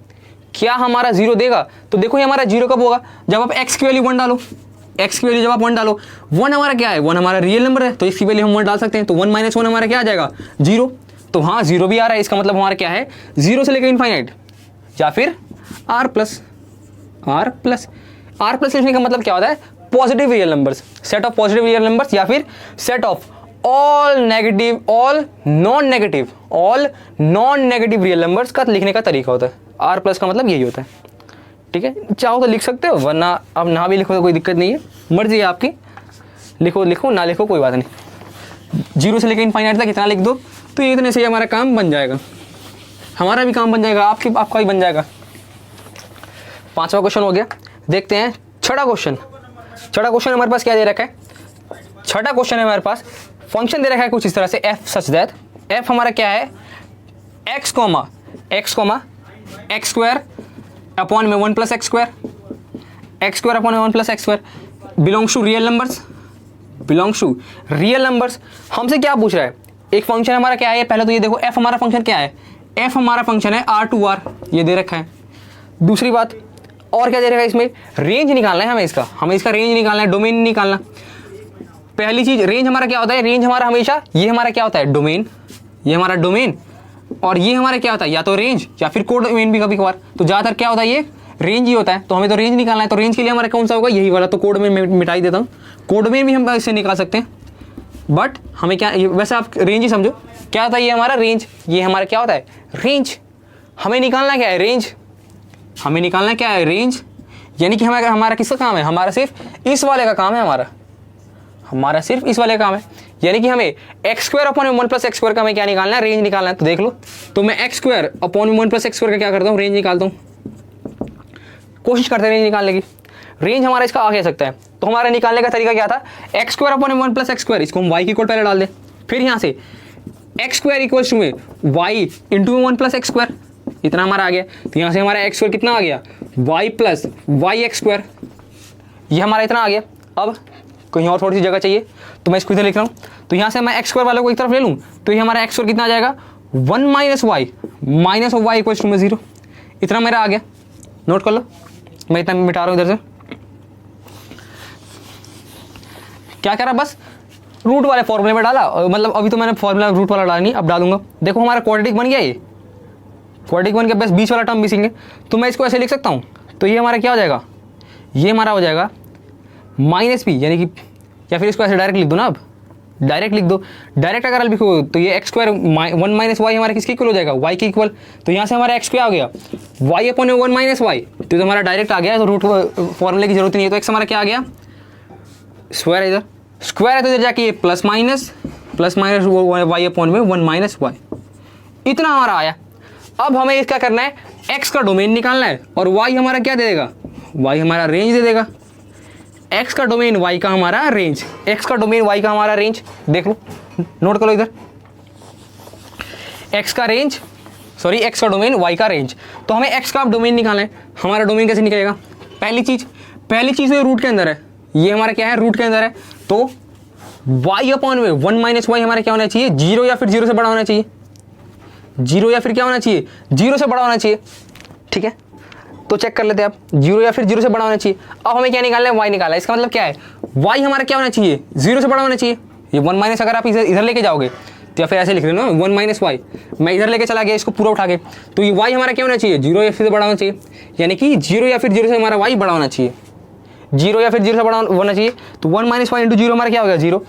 क्या हमारा 0 देगा। तो देखो ये हमारा 0 कब होगा, जब आप x की वैल्यू 1 डालो, x की वैल्यू जब आप 1 डालो, 1 हमारा क्या है, 1 हमारा रियल नंबर है, तो इसकी वैल्यू हम 1 डाल सकते हैं। तो 1 - 1 हमारा क्या आ जाएगा 0। तो हाँ 0 भी आ रहा है, इसका मतलब हमारा क्या है 0 से लेकर इनफाइनाइट, या फिर r प्लस लिखने का मतलब क्या होता है, positive real numbers, set of positive real numbers, या फिर set of all non negative real numbers का लिखने का तरीका होता है। r प्लस का मतलब यही होता है, ठीक है। चाहो तो लिख सकते हो, वरना अब ना भी लिखो तो कोई दिक्कत नहीं है, मर्जी है आपकी, लिखो ना लिखो कोई बात नहीं। 0 से लेकर इनफाइनाइट तक कितना लिख दो, तो ये इतने से हमारा काम बन जाएगा, हमारा भी काम बन जाएगा, आपका भी बन जाएगा। 5वां क्वेश्चन हो गया। देखते हैं 6वां क्वेश्चन। 6वां क्वेश्चन हमारे पास क्या दे रखा है, 6वां क्वेश्चन है हमारे पास, फंक्शन दे रखा है कुछ इस तरह से, एफ सच दैट, एफ हमारा क्या है, x, x स्क्वायर अपॉन में 1 + x square, x square upon 1 + x square, belongs to real numbers. हमसे क्या पूछ रहा है, एक फंक्शन हमारा क्या है, पहले तो ये देखो f हमारा फंक्शन क्या है, f हमारा फंक्शन है R2R, ये दे रखा है। दूसरी बात और क्या दे रखा है, इसमें रेंज निकालना है हमें इसका रेंज निकालना है, डोमेन निकालना। पहली चीज रेंज हमारा क्या होता है, रेंज हमारा हमेशा ये हमारा क्या होता है डोमेन, ये हमारा डोमेन, और ये हमारा क्या होता है या तो रेंज या फिर कोड डोमेन भी कभी कभार। तो ज़्यादातर क्या होता है, ये रेंज ही होता है। तो हमें तो रेंज निकालना है, तो रेंज के लिए हमारा कौन सा होगा, यही वाला। तो कोड में मिटाई देता हूँ, कोड में भी हम इससे निकाल सकते हैं, बट हमें क्या, वैसे आप रेंज ही समझो। क्या होता है ये हमारा रेंज, ये हमारा क्या होता है रेंज। हमें निकालना क्या है, रेंज। हमें निकालना क्या है, रेंज। यानी कि हमारा किसका काम है, हमारा सिर्फ इस वाले का काम है, हमारा सिर्फ इस वाले का काम है। यानी कि हमें x square upon 1 + x square का हमें क्या निकालना है, रेंज निकालना है। तो देख लो, तो मैं x square upon 1 + x square का क्या करता हूँ, रेंज निकालता हूँ। कोशिश करते हैं रेंज निकालने की। रेंज हमारा इसका आ सकता है। तो हमारा निकालने का तरीका क्या था, x square upon one plus x square, इसको हम वाई की इक्वल पहले डाल दें, फिर यहाँ से एक्स स्क्वायर इक्वल्स टू में y into one plus x square, इतना हमारा आ गया। तो यहाँ से हमारा एक्स स्क्वायर कितना आ गया, y plus y x square, ये हमारा इतना आ गया। अब कहीं और थोड़ी सी जगह चाहिए तो मैं इसको इधर लिख रहा हूँ। तो यहाँ से मैं एक्स स्क्वायर वालों को एक तरफ ले लूँ तो ये हमारा एक्स स्क्वायर कितना आ जाएगा, one minus of y equals to में 0, इतना मेरा आ गया। नोट कर लो, मैं इतना मिटा रहा हूँ इधर से। क्या करा, बस रूट वाले फॉर्मूले में डाला, मतलब अभी तो मैंने फॉर्मूला रूट वाला डाला नहीं, अब डालूंगा। देखो हमारा क्वाड्रेटिक बन गया, ये क्वाड्रेटिक बन गया, बस बीच वाला टर्म मिसिंग है। तो मैं इसको ऐसे लिख सकता हूँ, तो ये हमारा क्या हो जाएगा, ये हमारा हो जाएगा माइनस पी, यानी कि, या फिर इसको ऐसे डायरेक्ट लिख दो ना, अब डायरेक्ट लिख दो। डायरेक्ट अगर लिखो तो ये x square one minus y हमारा किसके इक्वल हो जाएगा, वाई के इक्वल। तो यहाँ से हमारा एक्स क्या आ गया, y upon one minus y, तो हमारा डायरेक्ट आ गया, तो रूट फॉर्मूले की जरूरत नहीं है। तो एक्स हमारा क्या आ गया, स्क्वायर, इधर स्क्वायर है तो इधर जाके ये प्लस माइनस वाई अपॉन में वन माइनस वाई, इतना हमारा आया। अब हमें इसका करना है, एक्स का डोमेन निकालना है और वाई हमारा क्या दे देगा, वाई हमारा रेंज दे देगा। एक्स का डोमेन वाई का हमारा रेंज, एक्स का डोमेन वाई का हमारा रेंज, देख लो, नोट करो इधर, एक्स का रेंज, सॉरी एक्स का डोमेन वाई का रेंज। तो हमें एक्स का डोमेन निकालना है, हमारा डोमेन कैसे निकलेगा, पहली चीज तो रूट के अंदर है, ये हमारा क्या है, रूट के अंदर है। तो वाई अपॉन में वन माइनस वाई हमारा क्या होना चाहिए, 0 या फिर 0 से बड़ा होना चाहिए, 0 या फिर क्या होना चाहिए, 0 से बड़ा होना चाहिए। ठीक है, तो चेक कर लेते हैं आप, 0 या फिर 0 से बड़ा होना चाहिए। अब हमें क्या निकालना है, वाई निकालना है। इसका मतलब क्या है, वाई हमारा क्या होना चाहिए, 0 से बड़ा होना चाहिए। ये वन माइनस अगर आप इधर लेके जाओगे तो या फिर ऐसे लिख रहे हो ना, वन माइनस वाई, मैं इधर लेके चला गया इसको पूरा उठा के, तो ये वाई हमारा क्या होना चाहिए, 0 या फिर से बड़ा होना चाहिए, यानी कि 0 या फिर 0 से हमारा वाई बड़ा होना चाहिए, 0 या फिर 0 से बड़ा होना चाहिए। तो वन माइनस वाई इंटू 0 हमारा क्या हो गया, 0।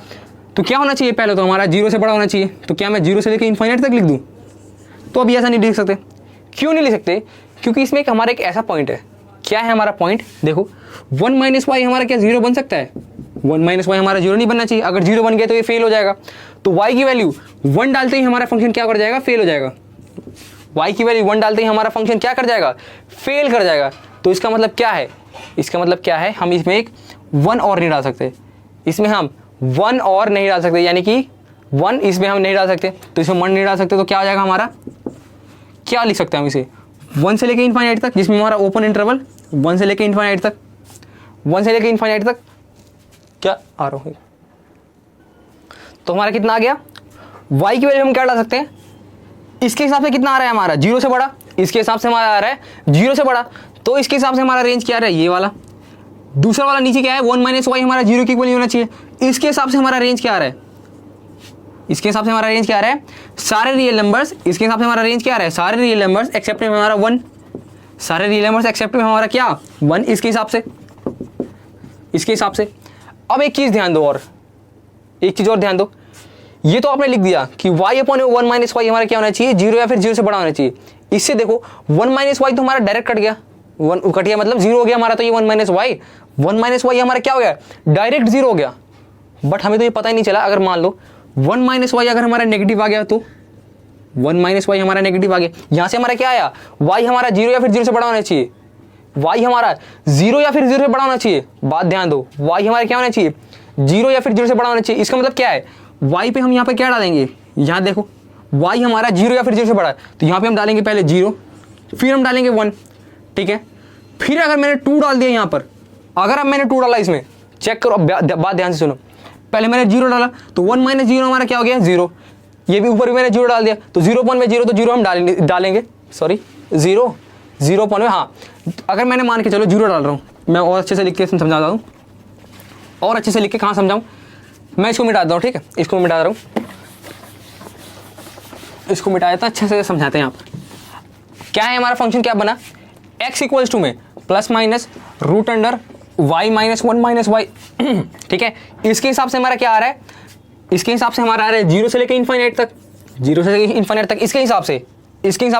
तो क्या होना चाहिए, पहले तो हमारा 0 से बड़ा होना चाहिए। तो क्या मैं 0 से लेकर इनफाइनाइट तक लिख दूँ, तो अभी ऐसा नहीं लिख सकते। क्यों नहीं लिख सकते, क्योंकि इसमें एक हमारा एक ऐसा पॉइंट है, क्या है हमारा पॉइंट, देखो वन माइनस वाई हमारा क्या 0 बन सकता है, वन माइनस वाई हमारा 0 नहीं बनना चाहिए। अगर 0 बन गया तो ये फेल हो जाएगा। तो y की वैल्यू 1 डालते ही हमारा फंक्शन क्या कर जाएगा, फेल हो जाएगा। y की वैल्यू 1 डालते ही हमारा फंक्शन क्या कर जाएगा, फेल कर जाएगा। तो इसका मतलब क्या है, इसका मतलब क्या है, हम इसमें एक 1 और नहीं डाल सकते, इसमें हम 1 और नहीं डाल सकते, यानी कि 1 इसमें हम नहीं डाल सकते। तो इसमें 1 नहीं डाल सकते तो क्या आ जाएगा हमारा, क्या लिख सकते हैं हम इसे, 1 से लेके इनफाइनाइट तक, जिसमें हमारा ओपन इंटरवल 1 से लेके इनफाइनाइट तक, 1 से लेके इनफाइनाइट तक क्या आ रहा हूँ। तो हमारा कितना आ गया, y की वैल्यू हम क्या डाल सकते हैं, इसके हिसाब से कितना आ रहा है हमारा, 0 से बड़ा, इसके हिसाब से हमारा आ रहा है 0 से बड़ा। तो इसके हिसाब से हमारा रेंज क्या आ रहा है, ये वाला। दूसरा वाला नीचे क्या है, 1 माइनस वाई हमारा 0 के इक्वल ही होना चाहिए। इसके हिसाब से हमारा रेंज क्या आ रहा है, इसके हिसाब से हमारा रेंज क्या आ रहा है, सारे रियल नंबर्स, इसके हिसाब से हमारा रेंज क्या आ रहा है, सारे रियल नंबर्स एक्सेप्ट में हमारा 1, सारे रियल नंबर्स एक्सेप्ट में हमारा क्या 1, इसके हिसाब से, इसके हिसाब से। अब एक चीज़ ध्यान दो, और एक चीज़ और ध्यान दो, ये तो आपने लिख दिया कि y अपॉन 1 माइनस वाई हमारा क्या होना चाहिए, 0 या फिर 0 से बड़ा होना चाहिए। इससे देखो 1 माइनस वाई तो हमारा डायरेक्ट कट गया, 1 कट गया मतलब 0 हो गया हमारा। तो ये 1 माइनस वाई हमारा क्या हो गया, डायरेक्ट 0 हो गया। बट हमें तो ये पता ही नहीं चला, अगर मान लो 1 माइनस वाई अगर हमारा नेगेटिव आ गया, तो 1 माइनस वाई हमारा नेगेटिव आ गया, यहाँ से हमारा क्या आया, y हमारा 0 या फिर 0 से बड़ा होना चाहिए, y हमारा 0 या फिर 0 से बड़ा होना चाहिए। बात ध्यान दो, y हमारा क्या होना चाहिए, 0 या फिर 0 से बड़ा होना चाहिए। इसका मतलब क्या है, y पे हम यहाँ पे क्या डालेंगे, यहाँ देखो y हमारा 0 या फिर 0 से बड़ा है, तो यहाँ पे हम डालेंगे पहले 0, फिर हम डालेंगे 1, ठीक है। फिर अगर मैंने 2 डाल दिया यहाँ पर, अगर अब मैंने 2 डाला इसमें, चेक करो, बात ध्यान से सुनो, पहले मैंने 0 डाला तो 1 माइनस 0 हमारा क्या हो गया, 0। ये भी ऊपर भी मैंने 0 डाल दिया, तो 0 पॉइंट में 0, तो 0 हम डालेंगे, सॉरी 0 पॉइंट में, हाँ। अगर मैंने मान के चलो 0 डाल रहा हूँ, मैं और अच्छे से लिख के समझाता हूँ, और अच्छे से लिख के कहाँ समझाऊँ, मैं इसको मिटा देता हूँ, ठीक है, इसको मिटा रहा हूँ, इसको मिटा देता, अच्छे से समझाते हैं यहाँ पर। क्या है हमारा फंक्शन, क्या बना, x इक्वल्स टू में plus minus root under y minus 1 minus y, ठीक है। इसके हिसाब से हमारा क्या आ रहा है, इसके हिसाब से हमारा आ रहा है 0 से लेकर इनफाइनाइट तक, 0 से लेकर इनफाइनाइट तक। इसके हिसाब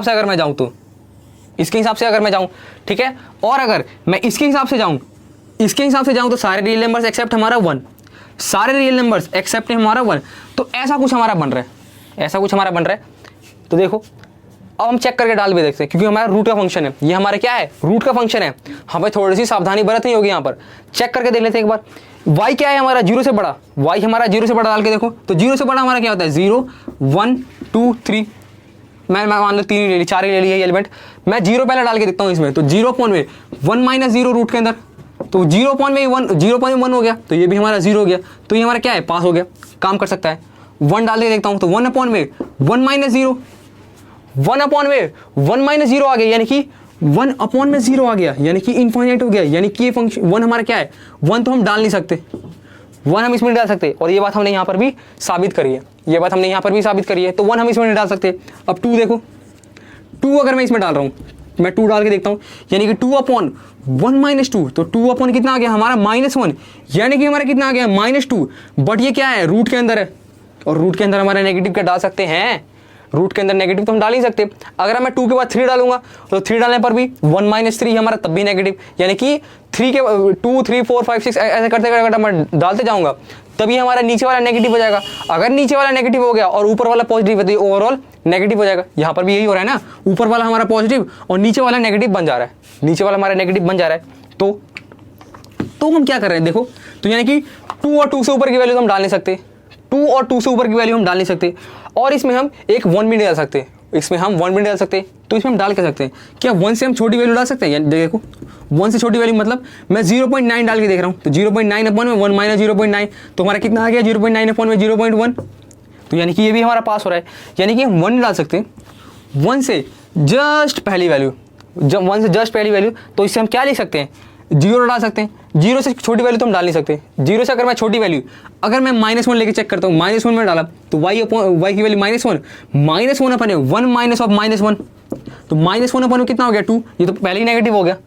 से अगर मैं जाऊँ तो, इसके हिसाब से अगर मैं जाऊँ, ठीक है। और अगर मैं इसके हिसाब से जाऊँ, तो सारे रियल नंबर्स एक्सेप्ट हमारा 1, सारे रियल नंबर्स एक्सेप्ट हमारा 1। तो ऐसा कुछ हमारा बन रहा है, तो देखो अब हम चेक करके डाल भी देखते हैं, क्योंकि हमारा रूट का फंक्शन है, ये हमारे क्या है, रूट का फंक्शन है, हमें थोड़ी सी सावधानी बरतनी होगी यहाँ पर। चेक करके देख लेते हैं एक बार। y क्या है हमारा, 0 से बड़ा, y हमारा 0 से बड़ा डाल के देखो, तो 0 से बड़ा हमारा क्या होता है, 0 1 2 3, मैं मान लो 3 ही ले ली, 4 ही ले ली है एलिमेंट, मैं 0 पहले डाल के देखता हूँ इसमें, तो 0 पॉइंट में 1 माइनस 0 रूट के अंदर, तो 0.1 हो गया, तो ये भी हमारा 0 हो गया, तो ये हमारा क्या है, पास हो गया, काम कर सकता है। 1 डाल के देखता हूँ, तो 1 अपॉन में 1 माइनस 0, 1 अपॉन में 1 माइनस 0 आ गया, यानी कि 1 अपॉन में 0 आ गया, यानी कि इनफाइनाइट हो गया, यानी कि ये फंक्शन 1 हमारा क्या है, 1 तो हम डाल नहीं सकते, 1 हम इसमें नहीं डाल सकते, और ये बात हमने यहाँ पर भी साबित करी है, ये बात हमने यहाँ पर भी साबित करी है, तो 1 हम इसमें नहीं डाल सकते। अब 2 देखो, 2 अगर मैं इसमें डाल रहा हूँ, मैं 2 डाल के देखता हूँ, यानी कि 2 अपॉन 1 माइनस 2, तो 2 अपॉन कितना आ गया हमारा -1, यानी कि हमारा कितना आ गया -2, बट ये क्या है, रूट के अंदर है, और रूट के अंदर हमारे नेगेटिव क्या डाल सकते हैं, रूट के अंदर नेगेटिव तो हम डाल ही सकते। अगर मैं 2 के बाद 3 डालूंगा, तो 3 डालने पर भी 1 माइनस 3 हमारा तब भी नेगेटिव, यानी कि 3 के 2 3 4 5 6 ऐसे करते करते मैं डालते जाऊंगा, तभी हमारा नीचे वाला नेगेटिव हो जाएगा। अगर नीचे वाला नेगेटिव हो गया और ऊपर वाला पॉजिटिव है, तो ओवरऑल नेगेटिव हो जाएगा। यहाँ पर भी यही हो रहा है ना, ऊपर वाला हमारा पॉजिटिव और नीचे वाला नेगेटिव बन जा रहा है, नीचे वाला हमारा नेगेटिव बन जा रहा है। तो हम क्या कर रहे हैं देखो, तो यानी कि 2 और 2 से ऊपर की वैल्यू हम डाल नहीं सकते, 2 और 2 से ऊपर की वैल्यू हम डाल नहीं सकते, और इसमें हम एक 1 भी नहीं डाल सकते, इसमें हम 1 भी नहीं डाल सकते, तो इसमें हम डाल के सकते हैं क्या, 1 से हम छोटी वैल्यू डाल सकते हैं, यानी देखो 1 से छोटी वैल्यू मतलब मैं 0.9 डाल के देख रहा हूँ, तो 0.9 अपॉन में 1 माइनस 0.9, तो हमारा कितना आ गया 0.9 अपॉन में 0.1, तो यानी कि ये भी हमारा पास हो रहा है, यानी कि हम 1 नहीं डाल सकते, 1 से जस्ट पहली वैल्यू, जब 1 से जस्ट पहली वैल्यू, तो इससे हम क्या लिख सकते हैं, 0 डाल सकते हैं, 0 से छोटी वैल्यू तो हम डाल नहीं सकते, 0 से अगर मैं छोटी वैल्यू, अगर मैं -1 लेके चेक करता हूँ, -1 में डाला, तो y की वैल्यू -1 अपन है 1 माइनस ऑफ -1, तो -1 अपन कितना हो गया 2, ये तो पहले ही नेगेटिव हो गया,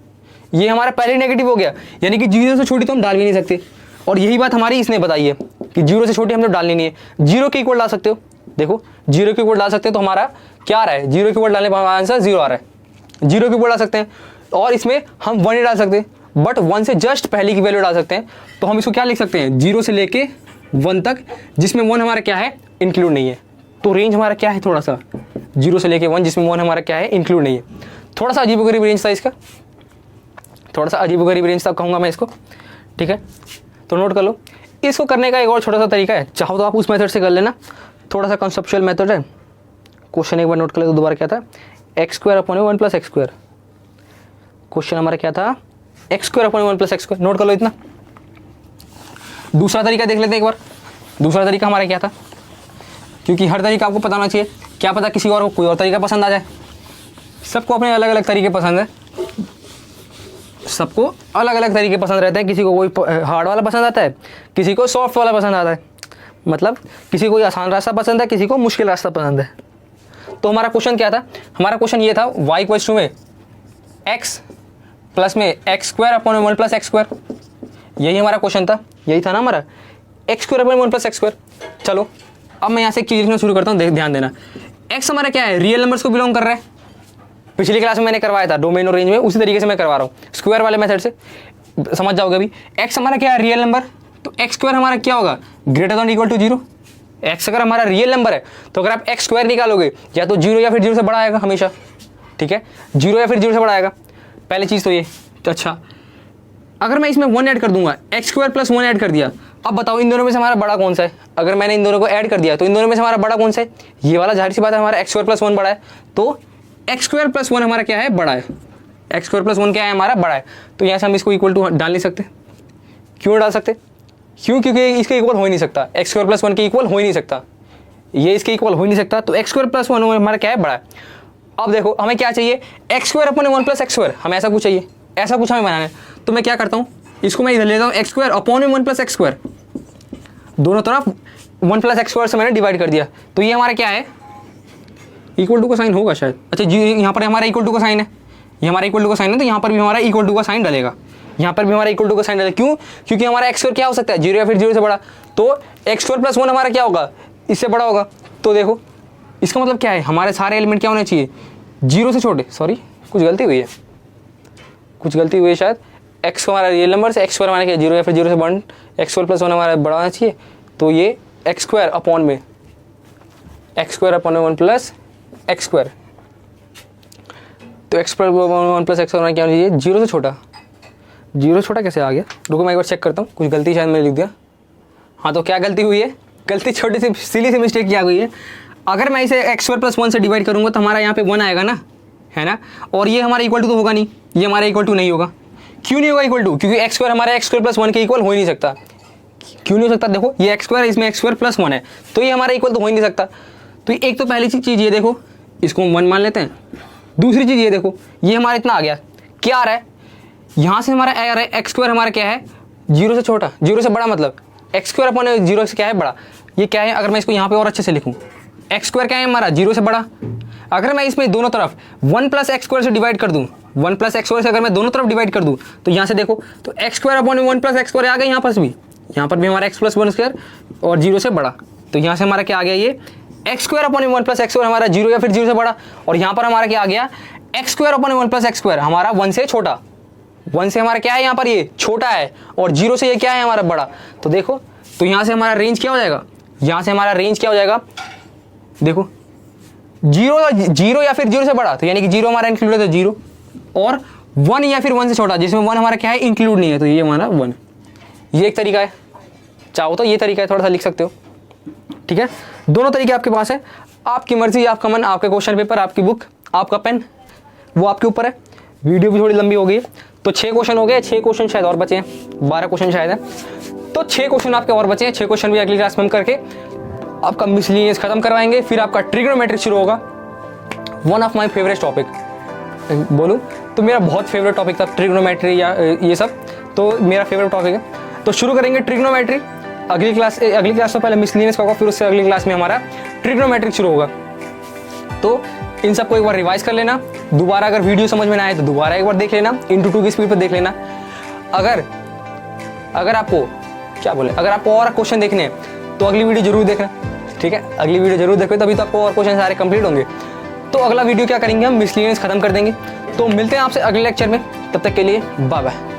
ये हमारा पहले ही नेगेटिव हो गया, यानी कि 0 से छोटी तो हम डाल भी नहीं सकते। और यही बात हमारी इसने बताई है कि 0 से छोटी हम तो डालनी नहीं है, 0 के इक्वल डाल सकते हो, देखो 0 के इक्वल डाल सकते हो, तो हमारा क्या आ रहा है, 0 के इक्वल डालने पर हमारा आंसर 0 आ रहा है, 0 के इक्वल डाल सकते हैं, और इसमें हम 1 नहीं डाल सकते, बट 1 से जस्ट पहले की वैल्यू डाल सकते हैं, तो हम इसको क्या लिख सकते हैं, 0 से लेके 1 तक, जिसमें 1 हमारा क्या है, इंक्लूड नहीं है, तो रेंज हमारा क्या है, थोड़ा सा 0 से लेके 1, जिसमें 1 हमारा क्या है, इंक्लूड नहीं है, थोड़ा सा अजीबोगरीब रेंज था इसका, थोड़ा सा अजीबोगरीब रेंज था कहूँगा मैं इसको, ठीक है, तो नोट कर लो। इसको करने का एक और छोटा सा तरीका है, चाहो तो आप उस मेथड से कर लेना, थोड़ा सा कंसेप्चुअल मेथड है। क्वेश्चन एक बार नोट कर ले, तो दोबारा क्या था, x² upon 1 plus x², question हमारा क्या था, x² upon 1 plus x², note कर लो इतना। दूसरा तरीका देख लेते हैं एक बार, दूसरा तरीका हमारा क्या था, क्योंकि हर तरीका आपको पता होना चाहिए, क्या पता किसी और को कोई और तरीका पसंद आ जाए, सबको अपने अलग अलग तरीके पसंद है, सबको अलग अलग तरीके पसंद रहते हैं, किसी को कोई हार्ड वाला पसंद आता है, किसी को सॉफ्ट वाला पसंद आता है, मतलब किसी को आसान रास्ता पसंद है, किसी को मुश्किल रास्ता पसंद है। तो हमारा क्वेश्चन क्या था, हमारा क्वेश्चन ये था, y इक्वल्स टू में x प्लस में x² अपॉन 1 प्लस x², यही हमारा क्वेश्चन था, यही था ना हमारा, x² अपॉन 1 प्लस x²। चलो अब मैं यहाँ से एक चीज़ लिखना शुरू करता हूँ, ध्यान देना, x हमारा क्या है, रियल नंबर्स को बिलोंग कर रहा है, पिछली क्लास में मैंने करवाया था डोमेन और रेंज में, उसी तरीके से मैं करवा रहा हूँ, स्क्वायर वाले मेथड से समझ जाओगे अभी। x हमारा क्या है, रियल नंबर, तो x² हमारा क्या होगा, greater than equal to 0। x अगर हमारा रियल नंबर है, तो अगर आप x² निकालोगे, या तो 0 या फिर 0 से बड़ा आएगा हमेशा, ठीक है, 0 या फिर 0 से बड़ा आएगा, पहली चीज़ तो ये। तो अच्छा, अगर मैं इसमें 1 ऐड कर दूंगा, x² प्लस 1 ऐड कर दिया, अब बताओ इन दोनों में से हमारा बड़ा कौन सा है, अगर मैंने इन दोनों को ऐड कर दिया, तो इन दोनों में से हमारा बड़ा कौन सा है, ये वाला, जाहिर सी बात है हमारा x² प्लस 1 बड़ा है, तो x² प्लस 1 हमारा क्या है, बड़ा है, x² प्लस 1 क्या है हमारा, बड़ा है, तो यहाँ से हम इसको इक्वल टू डाल नहीं सकते, क्यों डाल सकते, क्यों, क्योंकि इसके इक्वल हो ही नहीं सकता, x² प्लस 1 के इक्वल हो ही नहीं सकता, ये इसके इक्वल हो ही नहीं सकता, तो x² प्लस 1 हमारा क्या है, बड़ा है। अब देखो हमें क्या चाहिए, x² अपॉन 1 प्लस x², हमें ऐसा कुछ चाहिए, ऐसा कुछ हमें बनाना है, तो मैं क्या करता हूँ, इसको मैं इधर लेता हूँ, x² अपॉन 1 प्लस x², दोनों तरफ 1 प्लस x² से मैंने डिवाइड कर दिया, तो ये हमारा क्या है, इक्वल टू का साइन होगा शायद, अच्छा जी, यहाँ पर हमारा इक्वल टू का साइन है, ये हमारा इक्वल टू का साइन है, तो यहाँ पर भी हमारा इक्वल टू का साइन डलेगा, यहाँ पर भी हमारा इक्वल टू का साइन डलेगा, क्यों, क्योंकि हमारा x² क्या हो सकता है, 0 या फिर 0 से बड़ा, तो x² प्लस 1 हमारा क्या होगा, इससे बड़ा होगा। तो देखो इसका मतलब क्या है, हमारे सारे एलिमेंट क्या होने चाहिए, 0 से छोटे, सॉरी कुछ गलती हुई है, कुछ गलती हुई है शायद, x हमारा रियल नंबर से, x² हमारा क्या 0 या फिर 0 से बड़ा, x² प्लस 1 हमारा बड़ा होना चाहिए, तो ये x² अपॉन में x² अपॉन 1 प्लस x², तो एक्स पर 1 प्लस एक्स क्या होना चाहिए, 0 से छोटा। 0 से छोटा कैसे आ गया, रुको मैं एक बार चेक करता हूँ, कुछ गलती शायद मैंने लिख दिया। हाँ तो क्या गलती हुई है, गलती छोटी सी सिली सी मिस्टेक क्या हुई है। अगर मैं इसे एक्स स्क्वायर प्लस 1 से डिवाइड करूँगा तो हमारा यहाँ पे 1 आएगा ना, है ना, और ये हमारा इक्वल टू तो होगा नहीं, ये हमारा इक्वल टू नहीं होगा। क्यों नहीं होगा इक्वल टू, क्योंकि एक्स स्क्वायर हमारा एक्स स्क्वायर प्लस 1 के इक्वल हो ही नहीं सकता। क्यों नहीं हो सकता, देखो ये एक्स स्क्वायर, इसमें एक्स स्क्वायर प्लस 1 है, तो ये हमारा इक्वल तो हो ही नहीं सकता। तो एक तो पहली चीज़ ये देखो, इसको हम 1 मान लेते हैं। दूसरी चीज़ ये देखो, ये हमारा इतना आ गया, क्या आ रहा है यहाँ से हमारा आ रहा है, एक्स स्क्वायर हमारा क्या है, 0 से छोटा, 0 से बड़ा, मतलब एक्स स्क्वायर अपॉन 0 से क्या है, बड़ा। ये क्या है, अगर मैं इसको यहाँ पे और अच्छे से लिखूँ, एक्स स्क्वायर क्या है हमारा, 0 से बड़ा। अगर मैं इसमें दोनों तरफ 1 प्लस एक्स स्क्वायर से डिवाइड कर दूँ, 1 प्लस एक्स स्क्वायर से अगर मैं दोनों तरफ डिवाइड कर दूँ, तो यहाँ से देखो, तो X square upon 1 plus x square आ गया, यहाँ पर भी हमारा एक्स प्लस 1 स्क्वायर और 0 से बड़ा। तो यहाँ से हमारा क्या आ गया, ये x square upon 1 plus x square हमारा 0 या फिर 0 से बड़ा, और यहाँ पर हमारा क्या आ गया, x square upon 1 plus x square हमारा 1 से छोटा। 1 से हमारा क्या है, यहाँ पर ये छोटा है, और 0 से ये क्या है हमारा बड़ा। तो देखो, तो यहाँ से हमारा रेंज क्या हो जाएगा, यहाँ से हमारा रेंज क्या हो जाएगा, देखो 0 या फिर 0 से बड़ा, तो यानी कि 0 हमारा इंक्लूड है तो 0, और 1 या फिर 1 से छोटा, जिसमें 1 हमारा क्या है, इंक्लूड नहीं है, तो ये हमारा 1। ये एक तरीका है, चाहो तो ये तरीका है, थोड़ा सा लिख सकते हो, ठीक है। दोनों तरीके आपके पास है, आपकी मर्जी, आपका मन, आपके क्वेश्चन पेपर, आपकी बुक, आपका पेन, वो आपके ऊपर है। वीडियो भी थोड़ी लंबी हो गई है, तो 6 क्वेश्चन हो गए, 6 क्वेश्चन शायद और बचे हैं, 12 क्वेश्चन शायद है, तो 6 क्वेश्चन आपके और बचे हैं। 6 क्वेश्चन भी अगली क्लास में हम करके आपका मिसलिनियस खत्म करवाएंगे, फिर आपका ट्रिग्नोमेट्री शुरू होगा। One of my favourite topic बोलूँ तो मेरा बहुत फेवरेट टॉपिक था ट्रिग्नोमेट्री या ये सब, तो मेरा फेवरेट टॉपिक है। तो शुरू करेंगे ट्रिग्नोमेट्री अगली क्लास से पहले मिसलिनियस का होगा, फिर उससे अगली क्लास में हमारा ट्रिग्नोमेट्री शुरू होगा। तो इन सबको एक बार रिवाइज कर लेना, दोबारा अगर वीडियो समझ में ना आए तो दोबारा एक बार देख लेना, इंटू 2 की स्पीड पर देख लेना। अगर आपको क्या बोले, अगर आपको और क्वेश्चन देखने हैं तो अगली वीडियो जरूर देखना, ठीक है, अगली वीडियो जरूर देखो, तभी तो आपको और क्वेश्चन सारे कंप्लीट होंगे। तो अगला वीडियो क्या करेंगे, हम मिसलिनियस खत्म कर देंगे। तो मिलते हैं आपसे अगले लेक्चर में, तब तक के लिए बाय बाय।